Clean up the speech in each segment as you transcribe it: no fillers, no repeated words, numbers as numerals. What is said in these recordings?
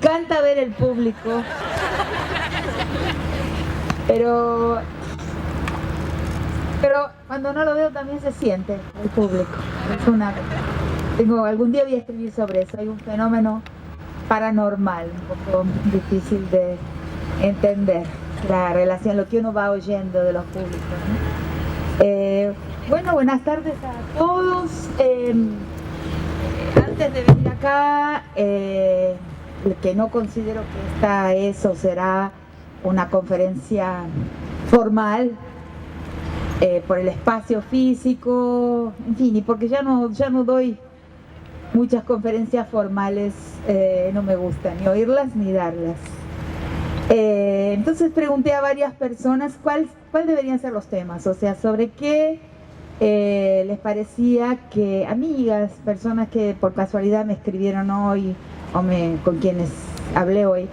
encanta ver el público, pero cuando no lo veo también se siente el público. Algún día voy a escribir sobre eso. Hay un fenómeno paranormal, un poco difícil de entender la relación, lo que uno va oyendo de los públicos, ¿no? Bueno, buenas tardes a todos. Antes de venir acá, que no considero que esta es o será una conferencia formal, por el espacio físico, en fin, y porque ya no doy muchas conferencias formales, no me gusta ni oírlas ni darlas. Entonces pregunté a varias personas cuál deberían ser los temas, o sea, sobre qué les parecía que amigas, personas que por casualidad me escribieron hoy o con quienes hablé hoy,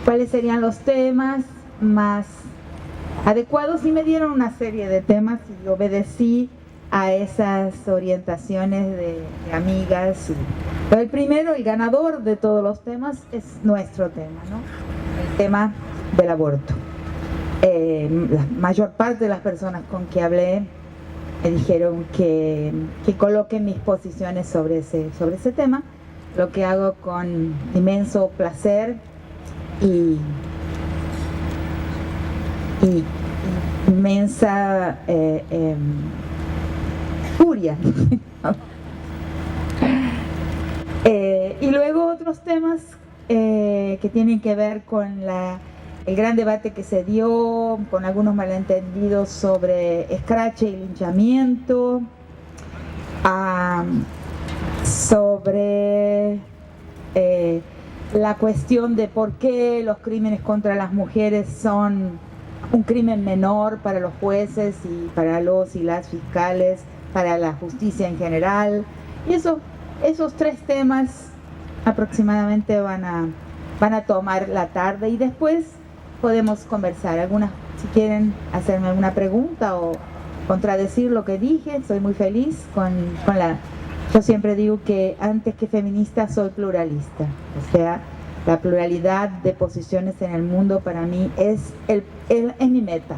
cuáles serían los temas más adecuados, y me dieron una serie de temas y obedecí a esas orientaciones de amigas. Pero el primero, el ganador de todos los temas, es nuestro tema, ¿no? El tema del aborto. La mayor parte de las personas con que hablé me dijeron que coloque mis posiciones sobre ese tema, lo que hago con inmenso placer y inmensa furia. Y luego otros temas que tienen que ver con el gran debate que se dio, con algunos malentendidos sobre escrache y linchamiento, sobre la cuestión de por qué los crímenes contra las mujeres son un crimen menor para los jueces y para los y las fiscales, para la justicia en general. Y esos tres temas aproximadamente van a tomar la tarde, y después podemos conversar. Si quieren hacerme alguna pregunta o contradecir lo que dije, soy muy feliz yo siempre digo que antes que feminista soy pluralista, o sea, la pluralidad de posiciones en el mundo para mí es mi meta,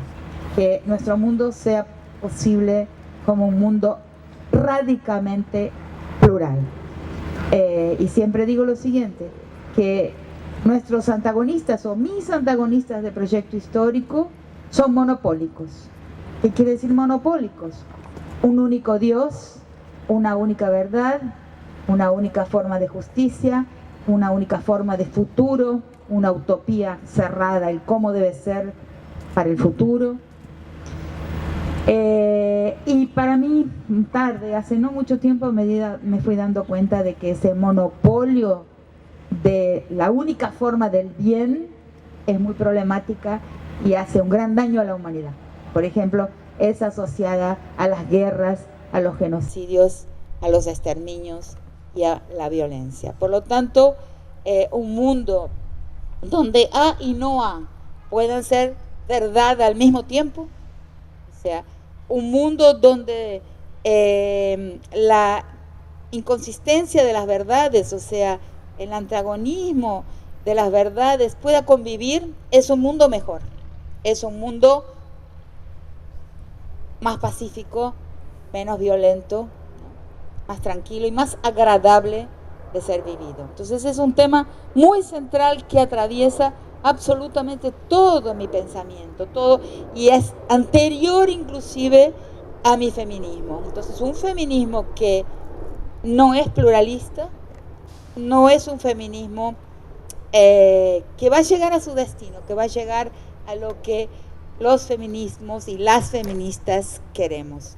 que nuestro mundo sea posible como un mundo radicalmente plural. Y siempre digo lo siguiente, que nuestros antagonistas o mis antagonistas de proyecto histórico son monopólicos. ¿Qué quiere decir monopólicos? Un único Dios, una única verdad, una única forma de justicia, una única forma de futuro, una utopía cerrada, el cómo debe ser para el futuro. Y para mí, hace no mucho tiempo me fui dando cuenta de que ese monopolio de la única forma del bien es muy problemática y hace un gran daño a la humanidad. Por ejemplo, es asociada a las guerras, a los genocidios, a los exterminios y a la violencia. Por lo tanto, un mundo donde A y no A puedan ser verdad al mismo tiempo, o sea, un mundo donde la inconsistencia de las verdades, o sea, el antagonismo de las verdades pueda convivir, es un mundo mejor, es un mundo más pacífico, menos violento, más tranquilo y más agradable de ser vivido. Entonces es un tema muy central que atraviesa absolutamente todo mi pensamiento, todo, y es anterior inclusive a mi feminismo. Entonces un feminismo que no es pluralista, no es un feminismo que va a llegar a su destino, que va a llegar a lo que los feminismos y las feministas queremos.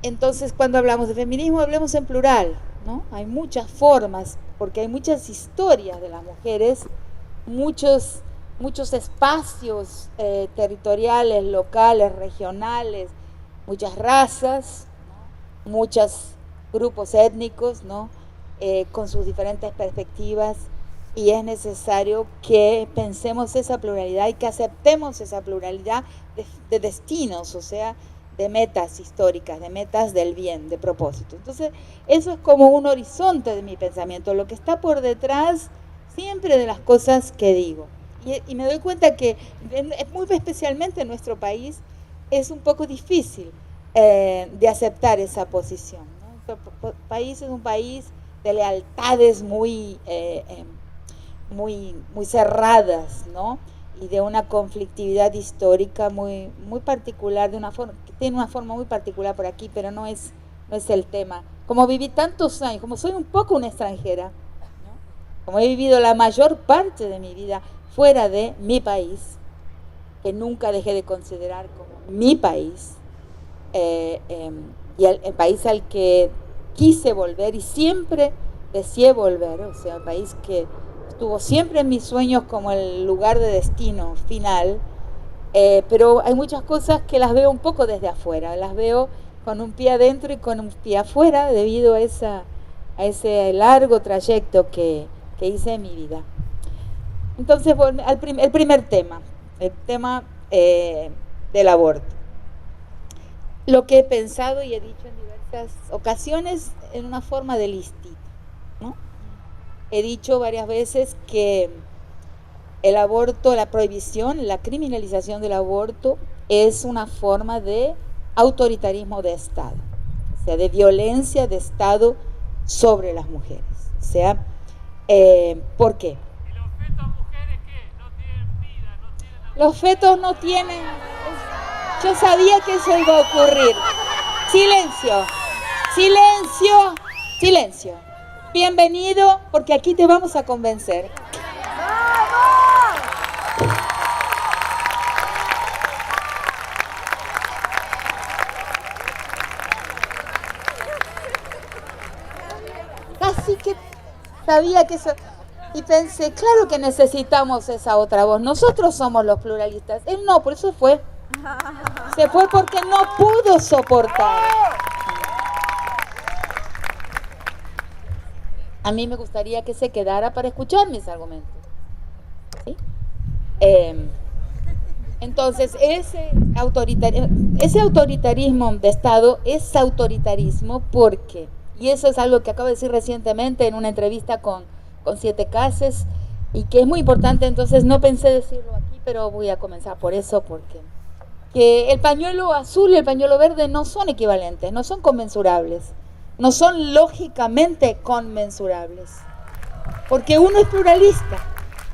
Entonces, cuando hablamos de feminismo, hablemos en plural, ¿no? Hay muchas formas, porque hay muchas historias de las mujeres, muchos espacios territoriales, locales, regionales, muchas razas, ¿no? Muchos grupos étnicos, ¿no? Con sus diferentes perspectivas, y es necesario que pensemos esa pluralidad y que aceptemos esa pluralidad de destinos, o sea, de metas históricas, de metas del bien, de propósito. Entonces, eso es como un horizonte de mi pensamiento, lo que está por detrás siempre de las cosas que digo. Y me doy cuenta que, muy especialmente en nuestro país, es un poco difícil de aceptar esa posición, ¿no? Nuestro país es un país de lealtades muy cerradas, ¿no? Y de una conflictividad histórica muy particular, que tiene una forma muy particular por aquí, pero no es el tema. Como viví tantos años, como soy un poco una extranjera, ¿no? Como he vivido la mayor parte de mi vida fuera de mi país, que nunca dejé de considerar como mi país, y el país al que quise volver y siempre deseé volver, o sea, el país que estuvo siempre en mis sueños como el lugar de destino final, pero hay muchas cosas que las veo un poco desde afuera, las veo con un pie adentro y con un pie afuera debido a ese largo trayecto que hice en mi vida. Entonces, el primer tema, el tema del aborto. Lo que he pensado y he dicho en diversas ocasiones en una forma de listita, ¿no? He dicho varias veces que el aborto, la prohibición, la criminalización del aborto es una forma de autoritarismo de Estado, o sea, de violencia de Estado sobre las mujeres. O sea, ¿por qué? ¿Y los fetos mujeres qué? ¿No tienen vida? ¿No tienen amor? Los fetos no tienen... Yo sabía que eso iba a ocurrir. Silencio, silencio, silencio. Bienvenido, porque aquí te vamos a convencer. Así que sabía que eso... Y pensé, claro que necesitamos esa otra voz. Nosotros somos los pluralistas. Él no, por eso fue. Se fue porque no pudo soportar. A mí me gustaría que se quedara para escuchar mis argumentos. ¿Sí? Entonces, ese autoritarismo de Estado es autoritarismo porque, y eso es algo que acabo de decir recientemente en una entrevista con 7 Cases, y que es muy importante, entonces no pensé decirlo aquí, pero voy a comenzar por eso, porque que el pañuelo azul y el pañuelo verde no son equivalentes, no son conmensurables, no son lógicamente conmensurables, porque uno es pluralista.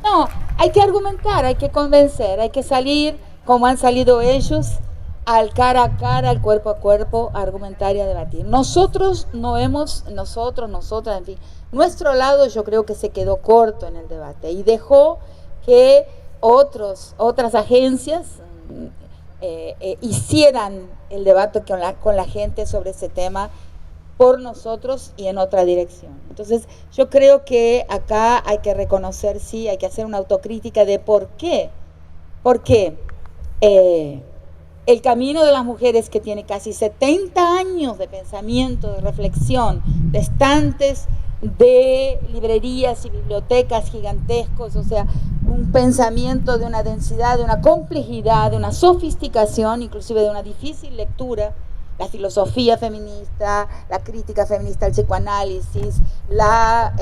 No, hay que argumentar, hay que convencer, hay que salir como han salido ellos, al cara a cara, al cuerpo a cuerpo, a argumentar y a debatir. Nosotras, en fin, nuestro lado yo creo que se quedó corto en el debate y dejó que otras agencias hicieran el debate con la gente sobre ese tema por nosotros y en otra dirección. Entonces, yo creo que acá hay que reconocer, sí, hay que hacer una autocrítica de por qué. Porque el camino de las mujeres, que tiene casi 70 años de pensamiento, de reflexión, de estantes, de librerías y bibliotecas gigantescos, o sea, un pensamiento de una densidad, de una complejidad, de una sofisticación, inclusive de una difícil lectura, la filosofía feminista, la crítica feminista, el psicoanálisis, la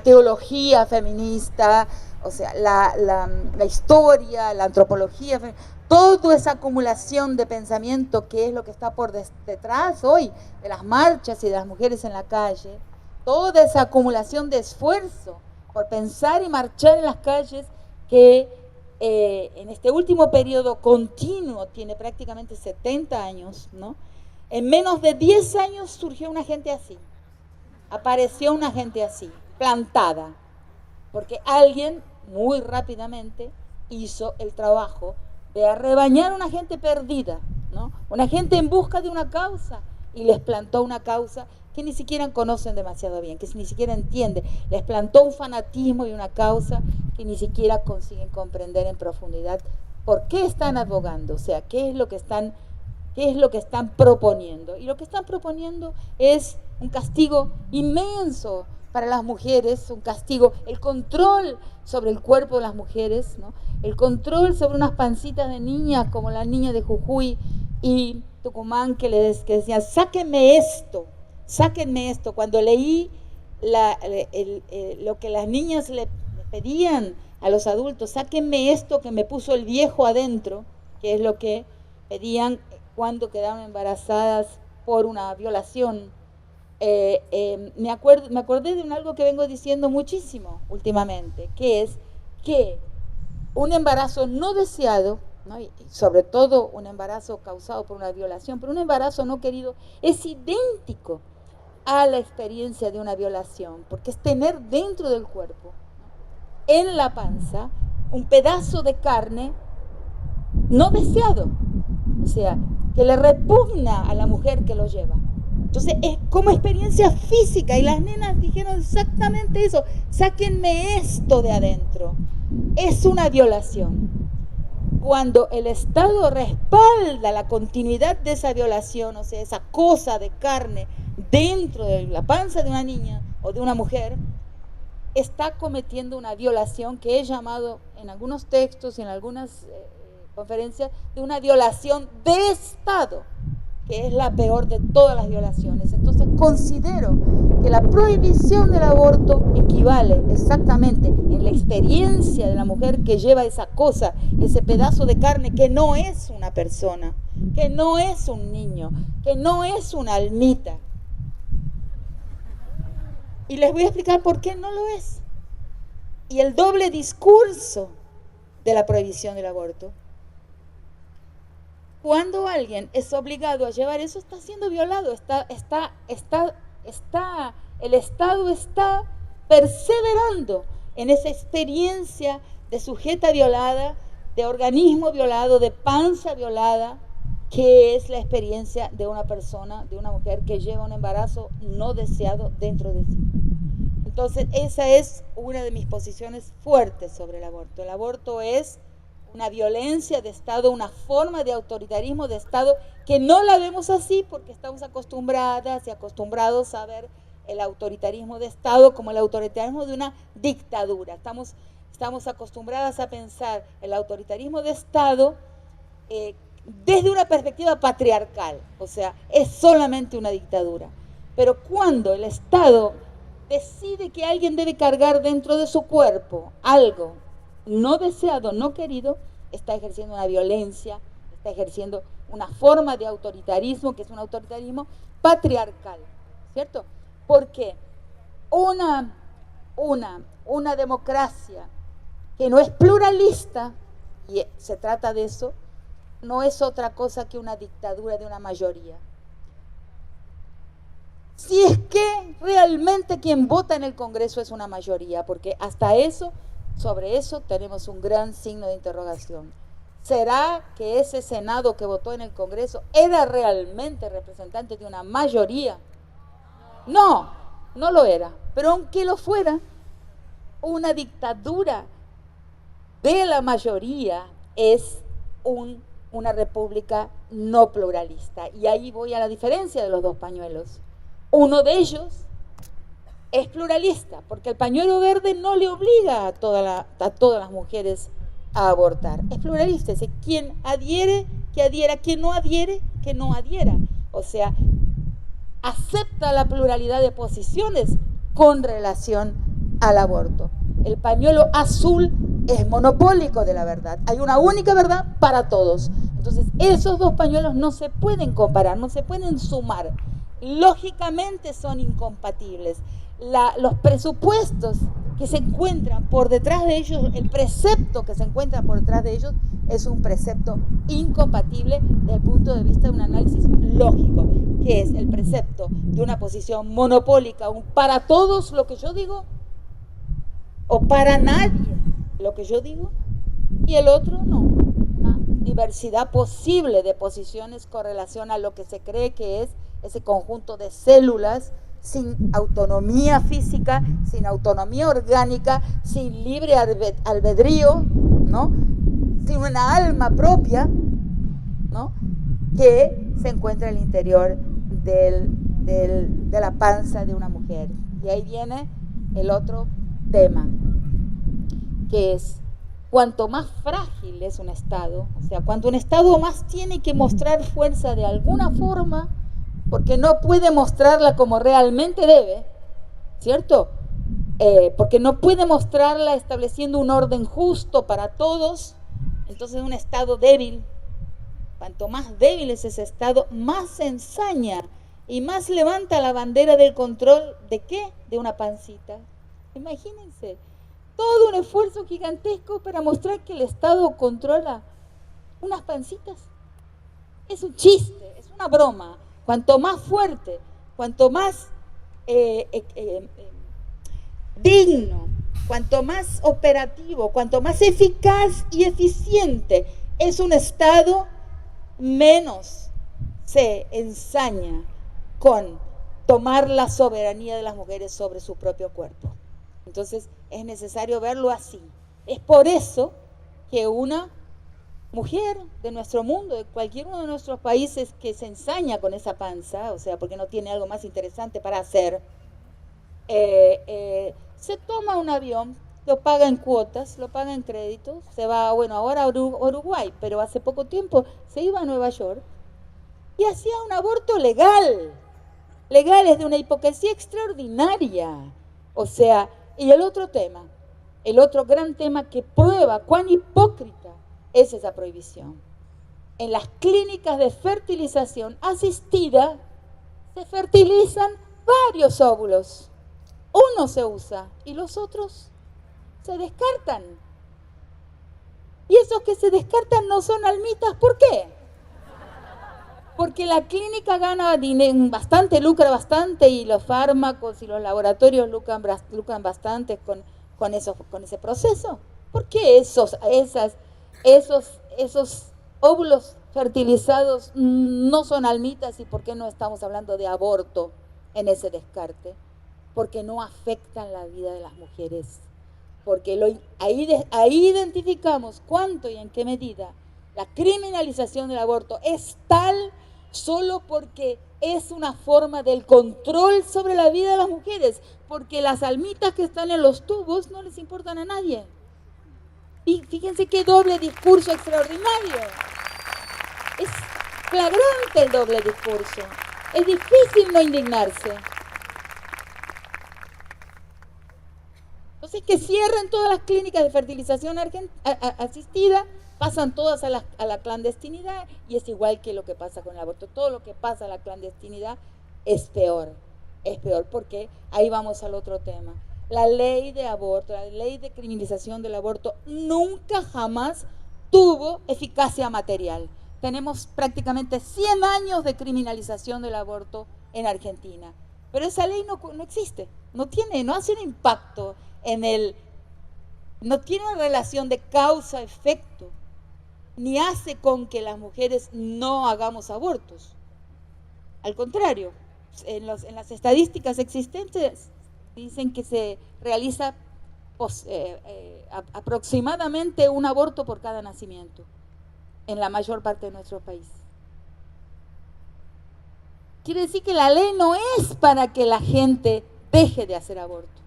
teología feminista, o sea, la historia, la antropología, toda esa acumulación de pensamiento que es lo que está por detrás hoy de las marchas y de las mujeres en la calle, toda esa acumulación de esfuerzo por pensar y marchar en las calles que en este último periodo continuo, tiene prácticamente 70 años, ¿no? En menos de 10 años surgió una gente así, apareció una gente así, plantada, porque alguien muy rápidamente hizo el trabajo de arrebañar a una gente perdida, ¿no? Una gente en busca de una causa, y les plantó una causa que ni siquiera conocen demasiado bien, que ni siquiera entienden. Les plantó un fanatismo y una causa que ni siquiera consiguen comprender en profundidad por qué están abogando, o sea, qué es lo que están proponiendo. Y lo que están proponiendo es un castigo inmenso para las mujeres, un castigo, el control sobre el cuerpo de las mujeres, ¿no? El control sobre unas pancitas de niñas como la niña de Jujuy, y Tucumán que decían, sáquenme esto. Cuando leí lo que las niñas le pedían a los adultos, sáquenme esto que me puso el viejo adentro, que es lo que pedían cuando quedaron embarazadas por una violación. Me acordé de algo que vengo diciendo muchísimo últimamente, que es que un embarazo no deseado, ¿no? Y sobre todo un embarazo causado por una violación, pero un embarazo no querido es idéntico a la experiencia de una violación, porque es tener dentro del cuerpo, ¿no?, en la panza, un pedazo de carne no deseado, o sea, que le repugna a la mujer que lo lleva. Entonces es como experiencia física, y las nenas dijeron exactamente eso, sáquenme esto de adentro. Es una violación. Cuando el Estado respalda la continuidad de esa violación, o sea, esa cosa de carne dentro de la panza de una niña o de una mujer, está cometiendo una violación que he llamado en algunos textos y en algunas conferencias de una violación de Estado, que es la peor de todas las violaciones. Entonces considero que la prohibición del aborto equivale exactamente en la experiencia de la mujer que lleva esa cosa, ese pedazo de carne que no es una persona, que no es un niño, que no es una almita. Y les voy a explicar por qué no lo es. Y el doble discurso de la prohibición del aborto. Cuando alguien es obligado a llevar eso, está siendo violado, el Estado está perseverando en esa experiencia de sujeta violada, de organismo violado, de panza violada, que es la experiencia de una persona, de una mujer que lleva un embarazo no deseado dentro de sí. Entonces, esa es una de mis posiciones fuertes sobre el aborto. El aborto es una violencia de Estado, una forma de autoritarismo de Estado que no la vemos así porque estamos acostumbradas y acostumbrados a ver el autoritarismo de Estado como el autoritarismo de una dictadura. Estamos acostumbradas a pensar el autoritarismo de Estado desde una perspectiva patriarcal, o sea, es solamente una dictadura. Pero cuando el Estado decide que alguien debe cargar dentro de su cuerpo algo no deseado, no querido, está ejerciendo una violencia, está ejerciendo una forma de autoritarismo que es un autoritarismo patriarcal, ¿cierto? Porque una democracia que no es pluralista, y se trata de eso, no es otra cosa que una dictadura de una mayoría. Si es que realmente quien vota en el Congreso es una mayoría, porque hasta eso, sobre eso tenemos un gran signo de interrogación. ¿Será que ese Senado que votó en el Congreso era realmente representante de una mayoría? No, no lo era. Pero aunque lo fuera, una dictadura de la mayoría es una república no pluralista. Y ahí voy a la diferencia de los dos pañuelos. Uno de ellos es pluralista, porque el pañuelo verde no le obliga a todas las mujeres a abortar. Es pluralista, es decir, quien adhiere, que adhiera, quien no adhiere, que no adhiera. O sea, acepta la pluralidad de posiciones con relación al aborto. El pañuelo azul es monopólico de la verdad. Hay una única verdad para todos. Entonces, esos dos pañuelos no se pueden comparar, no se pueden sumar. Lógicamente son incompatibles. Los presupuestos que se encuentran por detrás de ellos, el precepto que se encuentra por detrás de ellos es un precepto incompatible desde el punto de vista de un análisis lógico, que es el precepto de una posición monopólica, un para todos lo que yo digo o para nadie lo que yo digo, y el otro no, una diversidad posible de posiciones con relación a lo que se cree que es ese conjunto de células sin autonomía física, sin autonomía orgánica, sin libre albedrío, ¿no?, sin una alma propia, ¿no?, que se encuentra en el interior de la panza de una mujer. Y ahí viene el otro tema, que es cuanto más frágil es un Estado, o sea, cuanto un Estado más tiene que mostrar fuerza de alguna forma, porque no puede mostrarla como realmente debe, ¿cierto? Porque no puede mostrarla estableciendo un orden justo para todos, entonces un Estado débil, cuanto más débil es ese Estado, más se ensaña y más levanta la bandera del control, ¿de qué? De una pancita. Imagínense, todo un esfuerzo gigantesco para mostrar que el Estado controla unas pancitas. Es un chiste, es una broma. Cuanto más fuerte, cuanto más digno, cuanto más operativo, cuanto más eficaz y eficiente es un Estado, menos se ensaña con tomar la soberanía de las mujeres sobre su propio cuerpo. Entonces es necesario verlo así. Es por eso que una mujer de nuestro mundo, de cualquier uno de nuestros países que se ensaña con esa panza, o sea, porque no tiene algo más interesante para hacer, se toma un avión, lo paga en cuotas, lo paga en créditos, se va, bueno, ahora a Uruguay, pero hace poco tiempo se iba a Nueva York y hacía un aborto legal. Legal, es de una hipocresía extraordinaria. O sea, y el otro tema, el otro gran tema que prueba cuán hipócrita es esa prohibición. En las clínicas de fertilización asistida se fertilizan varios óvulos. Uno se usa y los otros se descartan. Y esos que se descartan no son almitas, ¿por qué? Porque la clínica gana bastante, lucra bastante, y los fármacos y los laboratorios lucran bastante con ese proceso. ¿Por qué esos óvulos fertilizados no son almitas y por qué no estamos hablando de aborto en ese descarte? Porque no afectan la vida de las mujeres. Porque ahí identificamos cuánto y en qué medida la criminalización del aborto es tal solo porque es una forma del control sobre la vida de las mujeres, porque las almitas que están en los tubos no les importan a nadie. Y fíjense qué doble discurso extraordinario. Es flagrante el doble discurso. Es difícil no indignarse. Entonces, que cierren todas las clínicas de fertilización asistida, pasan todas a la clandestinidad, y es igual que lo que pasa con el aborto. Todo lo que pasa a la clandestinidad es peor porque ahí vamos al otro tema. La ley de aborto, la ley de criminalización del aborto nunca jamás tuvo eficacia material. Tenemos prácticamente 100 años de criminalización del aborto en Argentina, pero esa ley no existe, no hace un impacto no tiene una relación de causa-efecto, ni hace con que las mujeres no hagamos abortos. Al contrario, en las estadísticas existentes dicen que se realiza aproximadamente un aborto por cada nacimiento en la mayor parte de nuestro país. Quiere decir que la ley no es para que la gente deje de hacer aborto,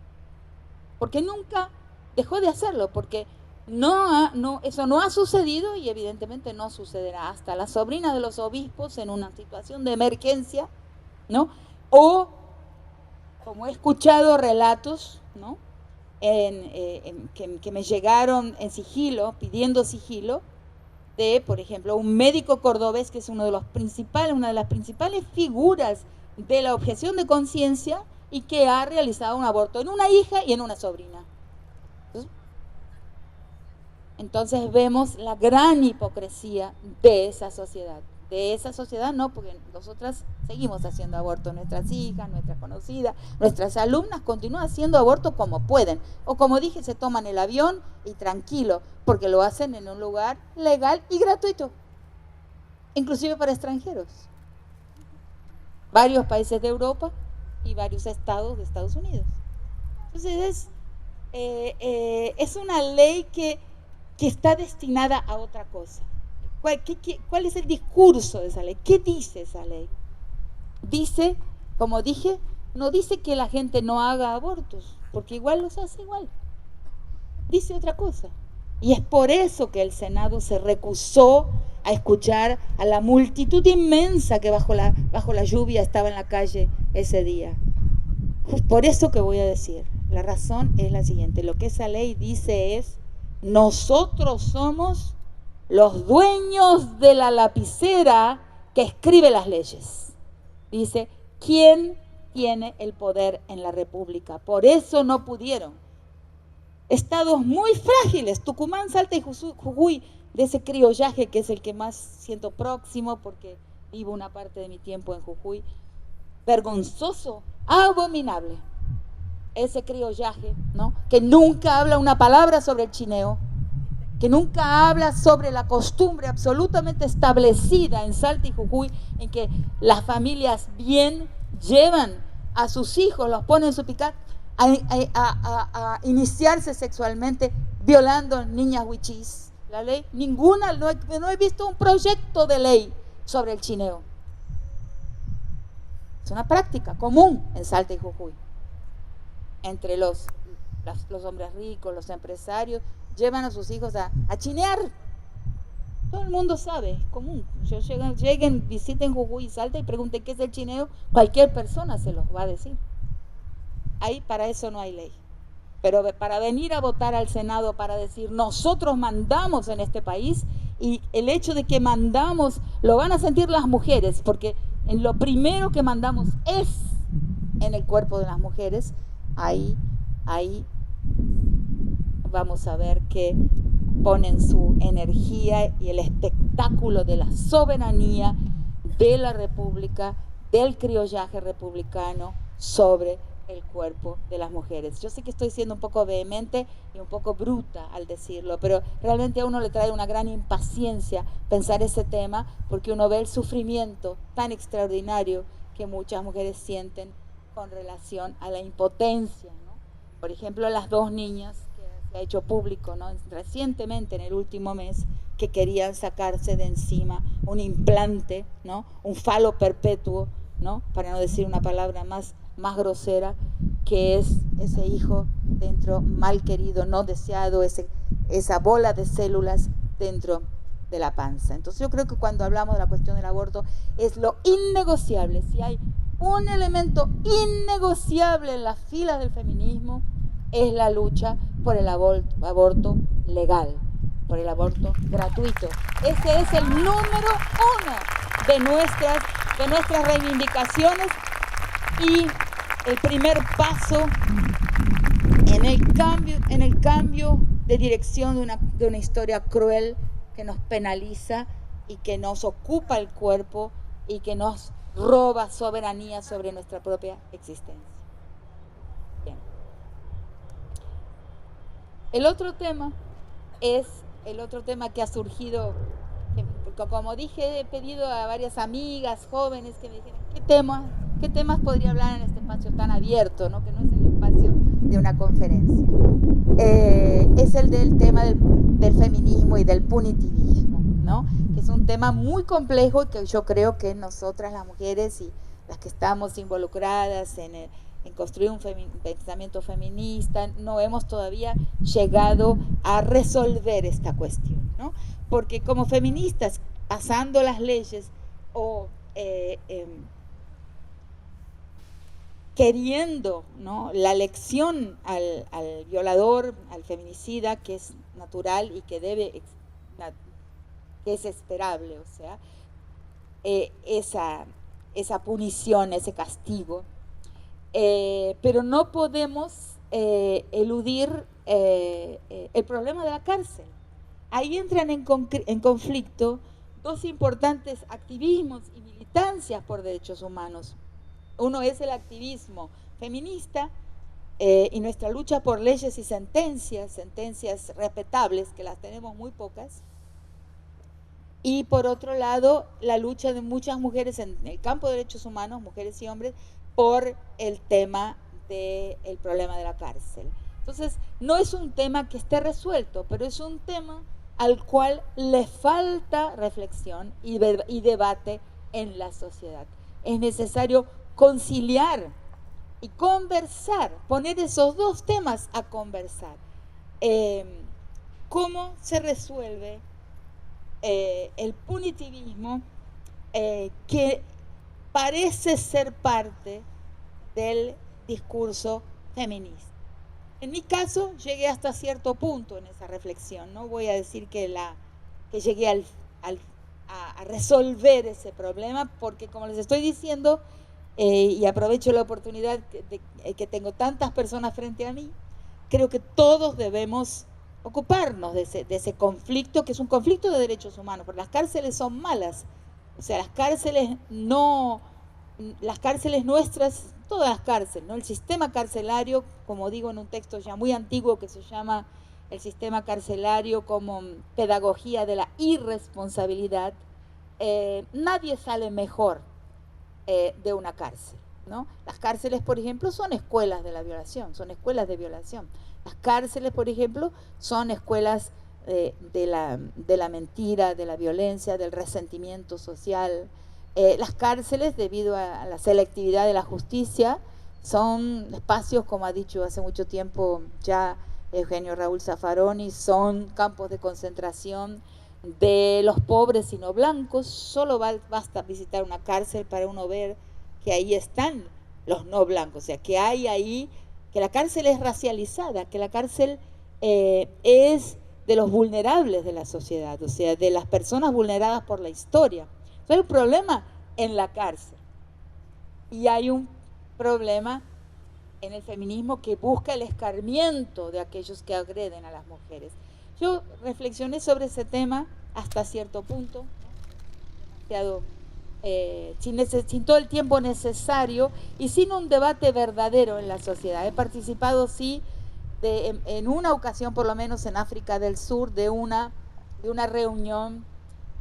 porque nunca dejó de hacerlo, porque eso no ha sucedido y evidentemente no sucederá. Hasta la sobrina de los obispos en una situación de emergencia, ¿no? O, como he escuchado relatos, ¿no? Que me llegaron en sigilo, pidiendo sigilo, de, por ejemplo, un médico cordobés que es una de las principales figuras de la objeción de conciencia y que ha realizado un aborto en una hija y en una sobrina. Entonces vemos la gran hipocresía de esa sociedad. De esa sociedad no, porque nosotras seguimos haciendo aborto. Nuestras hijas, nuestras conocidas, nuestras alumnas continúan haciendo aborto como pueden. O como dije, se toman el avión y tranquilo, porque lo hacen en un lugar legal y gratuito, inclusive para extranjeros. Varios países de Europa y varios estados de Estados Unidos. Entonces es una ley que está destinada a otra cosa. ¿Cuál es el discurso de esa ley? ¿Qué dice esa ley? Dice, como dije, no dice que la gente no haga abortos, porque igual los hace igual. Dice otra cosa. Y es por eso que el Senado se recusó a escuchar a la multitud inmensa que bajo la lluvia estaba en la calle ese día. Pues por eso que voy a decir, la razón es la siguiente, lo que esa ley dice es, nosotros somos los dueños de la lapicera que escribe las leyes. Dice, ¿quién tiene el poder en la República? Por eso no pudieron. Estados muy frágiles, Tucumán, Salta y Jujuy, de ese criollaje que es el que más siento próximo porque vivo una parte de mi tiempo en Jujuy, vergonzoso, abominable, ese criollaje, ¿no? Que nunca habla una palabra sobre el chineo, que nunca habla sobre la costumbre absolutamente establecida en Salta y Jujuy, en que las familias bien llevan a sus hijos, los ponen en su picar a iniciarse sexualmente violando niñas huichís. La ley, ninguna, no he visto un proyecto de ley sobre el chineo. Es una práctica común en Salta y Jujuy. Entre los hombres ricos, los empresarios, llevan a sus hijos a chinear. Todo el mundo sabe, es común. Lleguen, visiten Jujuy y Salta y pregunten qué es el chineo, cualquier persona se los va a decir. Ahí para eso no hay ley. Pero para venir a votar al Senado para decir nosotros mandamos en este país, y el hecho de que mandamos lo van a sentir las mujeres, porque en lo primero que mandamos es en el cuerpo de las mujeres. Ahí vamos a ver que ponen su energía y el espectáculo de la soberanía de la República, del criollaje republicano sobre el cuerpo de las mujeres. Yo sé que estoy siendo un poco vehemente y un poco bruta al decirlo, pero realmente a uno le trae una gran impaciencia pensar ese tema, porque uno ve el sufrimiento tan extraordinario que muchas mujeres sienten con relación a la impotencia, ¿no? Por ejemplo, las dos niñas que se ha hecho público, ¿no?, recientemente en el último mes, que querían sacarse de encima un implante, ¿no?, un falo perpetuo, ¿no?, para no decir una palabra más grosera, que es ese hijo dentro, mal querido, no deseado, esa bola de células dentro de la panza. Entonces yo creo que cuando hablamos de la cuestión del aborto es lo innegociable. Si hay un elemento innegociable en las filas del feminismo, es la lucha por el aborto legal, por el aborto gratuito. Ese es el número uno de nuestras reivindicaciones, y el primer paso en el cambio de dirección de una historia cruel que nos penaliza y que nos ocupa el cuerpo y que nos roba soberanía sobre nuestra propia existencia. Bien. El otro tema que ha surgido, como dije, he pedido a varias amigas jóvenes que me dijeran qué temas podría hablar en este espacio tan abierto, ¿no?, que no es el espacio de una conferencia. Es el del tema del feminismo y del punitivismo, ¿no?, que es un tema muy complejo y que yo creo que nosotras las mujeres y las que estamos involucradas en construir un pensamiento feminista no hemos todavía llegado a resolver esta cuestión, ¿no?, porque como feministas, pasando las leyes o queriendo, ¿no?, la lección al violador, al feminicida, que es natural y que es esperable, o sea, esa punición, ese castigo, pero no podemos eludir el problema de la cárcel. Ahí entran en conflicto dos importantes activismos y militancias por derechos humanos. Uno es el activismo feminista y nuestra lucha por leyes y sentencias respetables, que las tenemos muy pocas. Y por otro lado, la lucha de muchas mujeres en el campo de derechos humanos, mujeres y hombres, por el tema del problema de la cárcel. Entonces, no es un tema que esté resuelto, pero es un tema al cual le falta reflexión y debate en la sociedad. Es necesario conciliar y conversar, poner esos dos temas a conversar. cómo se resuelve el punitivismo que parece ser parte del discurso feminista. En mi caso, llegué hasta cierto punto en esa reflexión. No voy a decir que llegué a resolver ese problema, porque como les estoy diciendo, y aprovecho la oportunidad que tengo tantas personas frente a mí, creo que todos debemos ocuparnos de ese conflicto, que es un conflicto de derechos humanos, porque las cárceles son malas. O sea, las cárceles nuestras, todas las cárceles, ¿no? El sistema carcelario, como digo en un texto ya muy antiguo que se llama El sistema carcelario como pedagogía de la irresponsabilidad, nadie sale mejor de una cárcel, ¿no? Las cárceles, por ejemplo, son escuelas de la violación, son escuelas de violación. Las cárceles, por ejemplo, son escuelas de la mentira, de la violencia, del resentimiento social. Las cárceles, debido a la selectividad de la justicia, son espacios, como ha dicho hace mucho tiempo ya Eugenio Raúl Zaffaroni, son campos de concentración de los pobres y no blancos. Solo basta visitar una cárcel para uno ver que ahí están los no blancos, o sea, que hay ahí, que la cárcel es racializada, que la cárcel es de los vulnerables de la sociedad, o sea, de las personas vulneradas por la historia. Entonces hay un problema en la cárcel y hay un problema en el feminismo que busca el escarmiento de aquellos que agreden a las mujeres. Yo reflexioné sobre ese tema hasta cierto punto, ¿no? Demasiado, sin todo el tiempo necesario y sin un debate verdadero en la sociedad. He participado, sí, en una ocasión, por lo menos en África del Sur, de una reunión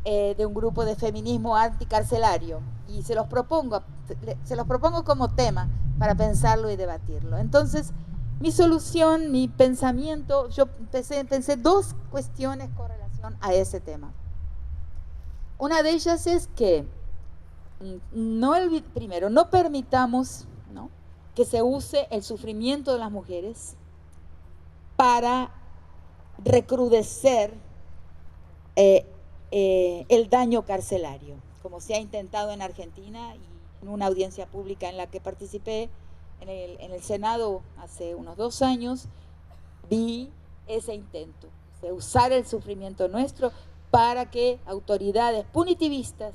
de un grupo de feminismo anticarcelario, y se los propongo como tema para pensarlo y debatirlo. Entonces, mi solución, mi pensamiento, yo pensé dos cuestiones con relación a ese tema. Una de ellas es que primero, no permitamos, ¿no?, que se use el sufrimiento de las mujeres para recrudecer el daño carcelario, como se ha intentado en Argentina, y en una audiencia pública en la que participé en el Senado hace unos 2 años, vi ese intento de usar el sufrimiento nuestro para que autoridades punitivistas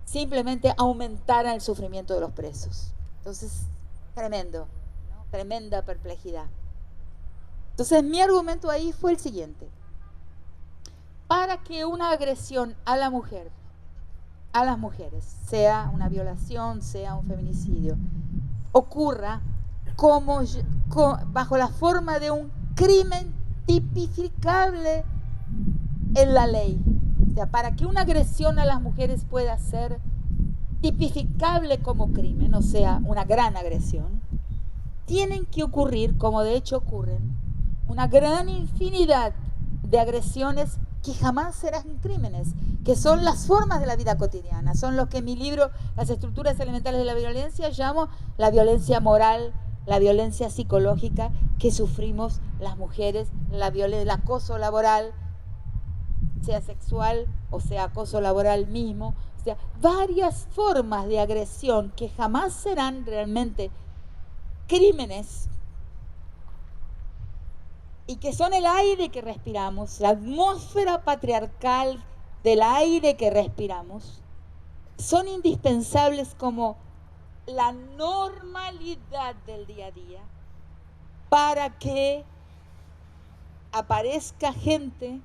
simplemente aumentaran el sufrimiento de los presos. Entonces, tremendo, ¿no? Tremenda perplejidad. Entonces, mi argumento ahí fue el siguiente: para que una agresión a la mujer, a las mujeres, sea una violación, sea un feminicidio, ocurra bajo la forma de un crimen tipificable en la ley. O sea, para que una agresión a las mujeres pueda ser tipificable como crimen, o sea, una gran agresión, tienen que ocurrir, como de hecho ocurren, una gran infinidad de agresiones que jamás serán crímenes, que son las formas de la vida cotidiana, son lo que en mi libro Las estructuras elementales de la violencia llamo la violencia moral, la violencia psicológica que sufrimos las mujeres, el acoso laboral, sea sexual o sea acoso laboral mismo, o sea, varias formas de agresión que jamás serán realmente crímenes y que son el aire que respiramos, la atmósfera patriarcal del aire que respiramos, son indispensables como la normalidad del día a día para que aparezca gente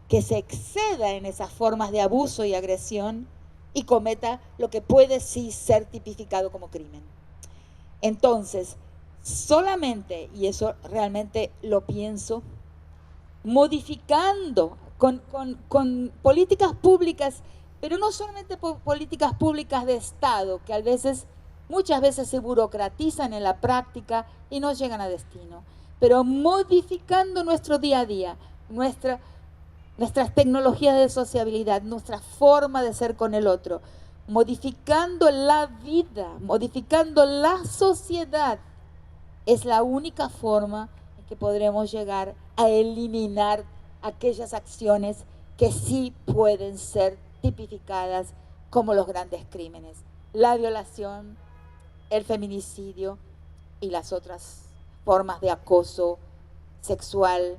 que se exceda en esas formas de abuso y agresión y cometa lo que puede sí ser tipificado como crimen. Entonces, solamente, y eso realmente lo pienso, modificando con políticas públicas, pero no solamente políticas públicas de Estado, que muchas veces se burocratizan en la práctica y no llegan a destino, pero modificando nuestro día a día, nuestras tecnologías de sociabilidad, nuestra forma de ser con el otro, modificando la vida, modificando la sociedad, es la única forma en que podremos llegar a eliminar aquellas acciones que sí pueden ser tipificadas como los grandes crímenes: la violación, el feminicidio y las otras formas de acoso sexual,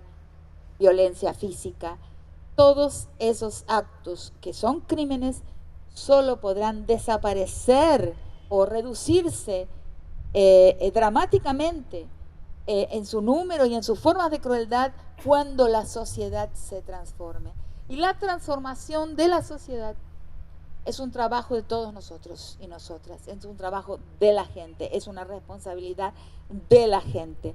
violencia física. Todos esos actos que son crímenes solo podrán desaparecer o reducirse dramáticamente en su número y en sus formas de crueldad cuando la sociedad se transforme. Y la transformación de la sociedad es un trabajo de todos nosotros y nosotras, es un trabajo de la gente, es una responsabilidad de la gente.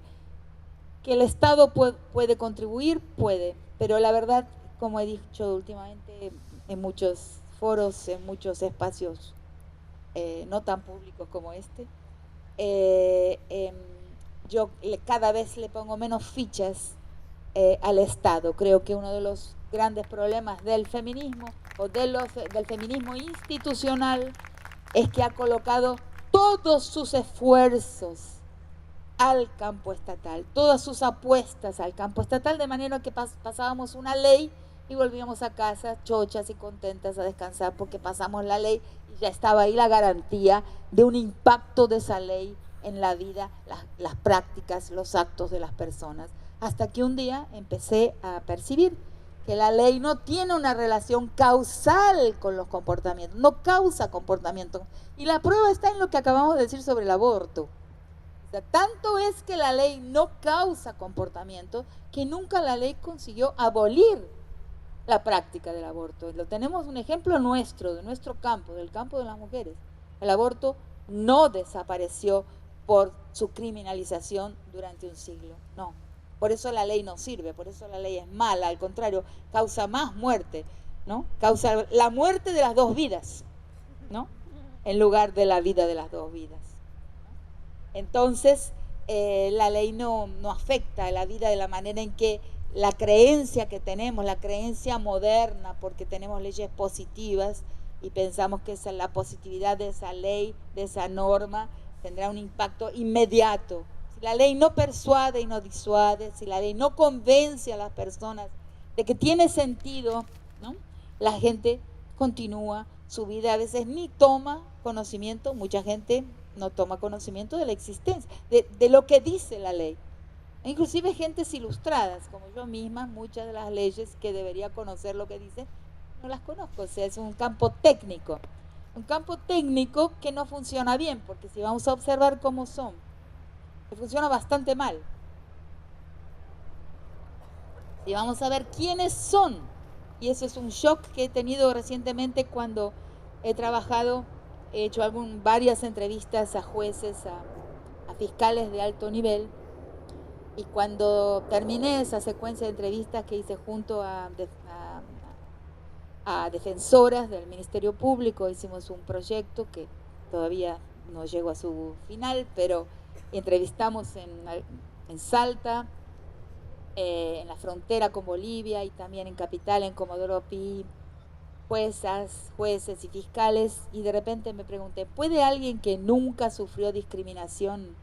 Que el Estado puede contribuir, puede, pero la verdad, como he dicho últimamente en muchos foros, en muchos espacios no tan públicos como este, yo cada vez le pongo menos fichas al Estado. Creo que uno de los grandes problemas del feminismo o del feminismo institucional es que ha colocado todos sus esfuerzos al campo estatal, todas sus apuestas al campo estatal, de manera que pasábamos una ley y volvíamos a casa chochas y contentas a descansar porque pasamos la ley y ya estaba ahí la garantía de un impacto de esa ley en la vida, las prácticas, los actos de las personas. Hasta que un día empecé a percibir que la ley no tiene una relación causal con los comportamientos, no causa comportamiento. Y la prueba está en lo que acabamos de decir sobre el aborto. O sea, tanto es que la ley no causa comportamiento que nunca la ley consiguió abolir la práctica del aborto. Lo tenemos un ejemplo nuestro, de nuestro campo, del campo de las mujeres. El aborto no desapareció por su criminalización durante un siglo, no. Por eso la ley no sirve, por eso la ley es mala, al contrario, causa más muerte, ¿no? Causa la muerte de las dos vidas, ¿no? En lugar de la vida de las dos vidas. Entonces, la ley no afecta a la vida de la manera en que la creencia que tenemos, la creencia moderna, porque tenemos leyes positivas y pensamos que la positividad de esa ley, de esa norma, tendrá un impacto inmediato. Si la ley no persuade y no disuade, si la ley no convence a las personas de que tiene sentido, ¿no?, la gente continúa su vida, a veces ni toma conocimiento, mucha gente no toma conocimiento de la existencia, de lo que dice la ley. Inclusive gentes ilustradas, como yo misma, muchas de las leyes que debería conocer lo que dicen, no las conozco. O sea, es un campo técnico que no funciona bien, porque si vamos a observar cómo son, funciona bastante mal. Si vamos a ver quiénes son, y eso es un shock que he tenido recientemente cuando he hecho varias entrevistas a jueces, a fiscales de alto nivel, y cuando terminé esa secuencia de entrevistas que hice junto a defensoras del Ministerio Público, hicimos un proyecto que todavía no llegó a su final, pero entrevistamos en Salta, en la frontera con Bolivia y también en Capital, en Comodoro Pi, juezas, jueces y fiscales, y de repente me pregunté, ¿puede alguien que nunca sufrió discriminación,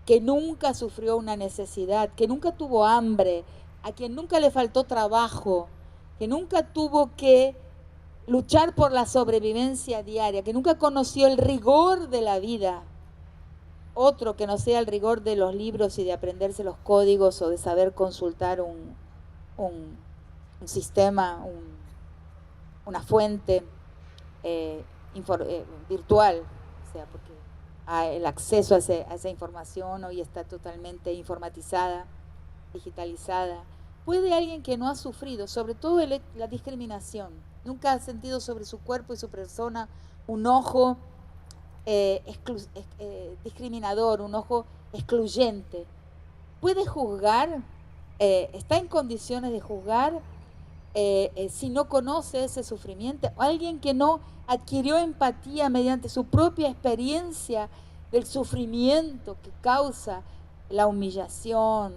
que nunca sufrió una necesidad, que nunca tuvo hambre, a quien nunca le faltó trabajo, que nunca tuvo que luchar por la sobrevivencia diaria, que nunca conoció el rigor de la vida, otro que no sea el rigor de los libros y de aprenderse los códigos o de saber consultar un sistema, una fuente virtual, o sea, porque el acceso a esa información hoy está totalmente informatizada, digitalizada? ¿Puede alguien que no ha sufrido, sobre todo la discriminación, nunca ha sentido sobre su cuerpo y su persona un ojo discriminador, un ojo excluyente, puede juzgar, está en condiciones de juzgar si no conoce ese sufrimiento? Alguien que no adquirió empatía mediante su propia experiencia del sufrimiento que causa la humillación,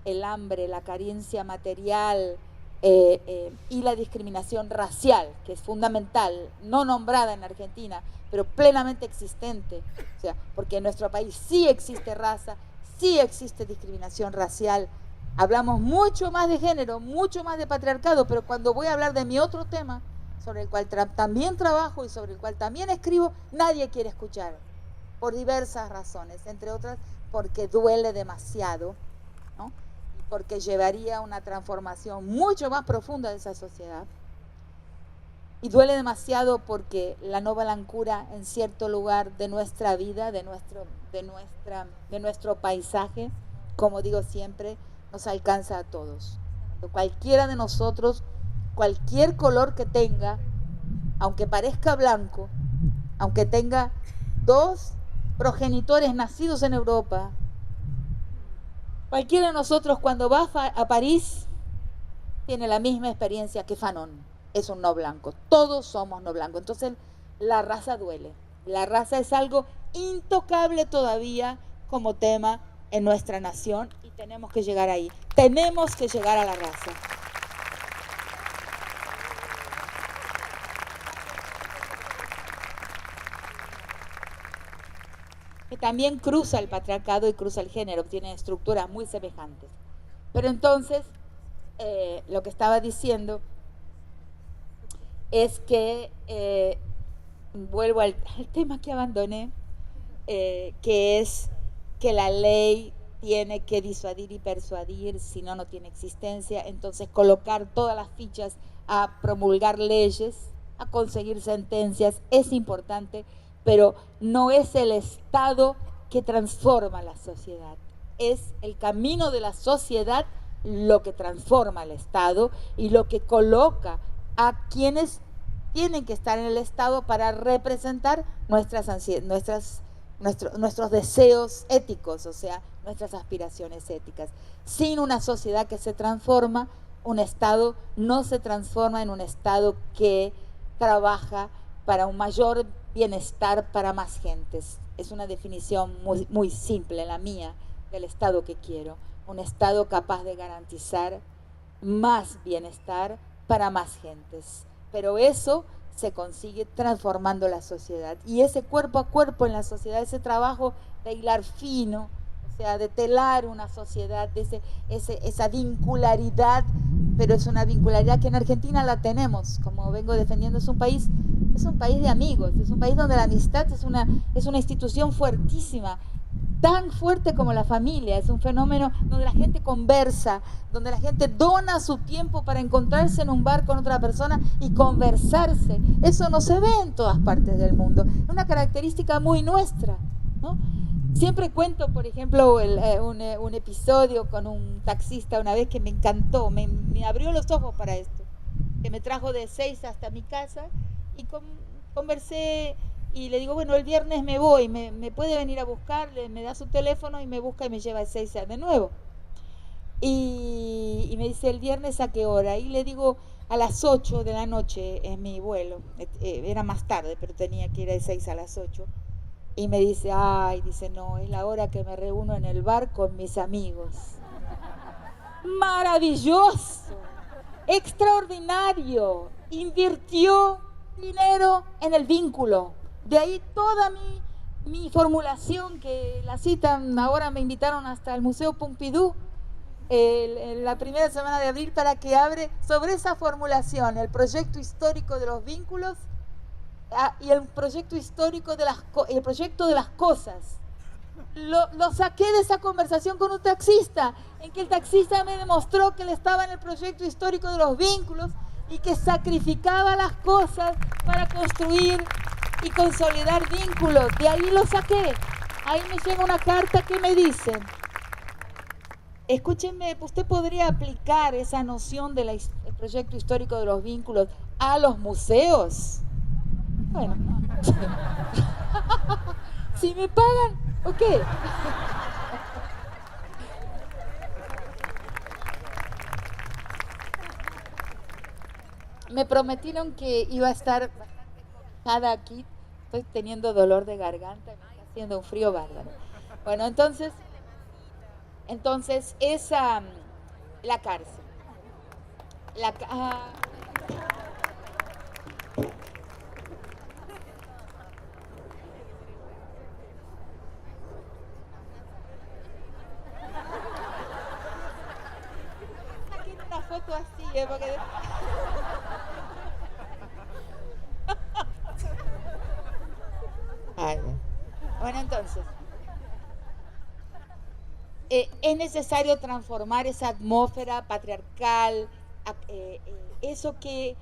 el hambre, la carencia material y la discriminación racial, que es fundamental, no nombrada en Argentina, pero plenamente existente. O sea, porque en nuestro país sí existe raza, sí existe discriminación racial. Hablamos mucho más de género, mucho más de patriarcado, pero cuando voy a hablar de mi otro tema, sobre el cual también trabajo y sobre el cual también escribo, nadie quiere escuchar, por diversas razones, entre otras porque duele demasiado, ¿no? Y porque llevaría a una transformación mucho más profunda de esa sociedad. Y duele demasiado porque la no blancura en cierto lugar de nuestra vida, de nuestro paisaje, como digo siempre, nos alcanza a todos. Cuando cualquiera de nosotros, cualquier color que tenga, aunque parezca blanco, aunque tenga 2 progenitores nacidos en Europa, cualquiera de nosotros cuando va a París tiene la misma experiencia que Fanon, es un no blanco, todos somos no blancos. Entonces la raza duele, la raza es algo intocable todavía como tema en nuestra nación y tenemos que llegar ahí, tenemos que llegar a la raza. Que también cruza el patriarcado y cruza el género, tienen estructuras muy semejantes. Pero entonces, lo que estaba diciendo es que, vuelvo al tema que abandoné, que es que la ley tiene que disuadir y persuadir, si no, no tiene existencia. Entonces, colocar todas las fichas a promulgar leyes, a conseguir sentencias, es importante, pero no es el Estado que transforma la sociedad. Es el camino de la sociedad lo que transforma al Estado y lo que coloca a quienes tienen que estar en el Estado para representar nuestros deseos éticos, o sea, nuestras aspiraciones éticas. Sin una sociedad que se transforma, un Estado no se transforma en un Estado que trabaja para un mayor bienestar para más gentes. Es una definición muy, muy simple, la mía, del Estado que quiero. Un Estado capaz de garantizar más bienestar para más gentes. Pero eso se consigue transformando la sociedad. Y ese cuerpo a cuerpo en la sociedad, ese trabajo de hilar fino, o sea, de telar una sociedad, de esa vincularidad, pero es una vincularidad que en Argentina la tenemos, como vengo defendiendo, es un país de amigos, es un país donde la amistad es una institución fuertísima, tan fuerte como la familia, es un fenómeno donde la gente conversa, donde la gente dona su tiempo para encontrarse en un bar con otra persona y conversarse. Eso no se ve en todas partes del mundo, es una característica muy nuestra, ¿no? Siempre cuento, por ejemplo, un episodio con un taxista una vez que me encantó, me abrió los ojos para esto, que me trajo de 6 hasta mi casa y conversé. Y le digo, bueno, el viernes me voy, me puede venir a buscar, me da su teléfono y me busca y me lleva a Ezeiza de nuevo. Y me dice, ¿el viernes a qué hora? Y le digo, a las 8 de la noche es mi vuelo. Era más tarde, pero tenía que ir a Ezeiza a las 8. Y me dice, dice, no, es la hora que me reúno en el bar con mis amigos. Maravilloso, extraordinario, invirtió dinero en el vínculo. De ahí toda mi formulación, que la citan, ahora me invitaron hasta el Museo Pompidou en la primera semana de abril para que hable sobre esa formulación, el proyecto histórico de los vínculos y el proyecto histórico el proyecto de las cosas. Lo saqué de esa conversación con un taxista, en que el taxista me demostró que él estaba en el proyecto histórico de los vínculos y que sacrificaba las cosas para construir y consolidar vínculos. De ahí lo saqué. Ahí me llega una carta que me dice, escúchenme, usted podría aplicar esa noción del proyecto histórico de los vínculos a los museos. Bueno, si me pagan, ok. Me prometieron que iba a estar bastante aquí. Estoy teniendo dolor de garganta, me está haciendo un frío bárbaro. Bueno, entonces esa, la cárcel. esto así, porque... Ay, bueno, entonces, es necesario transformar esa atmósfera patriarcal, eso que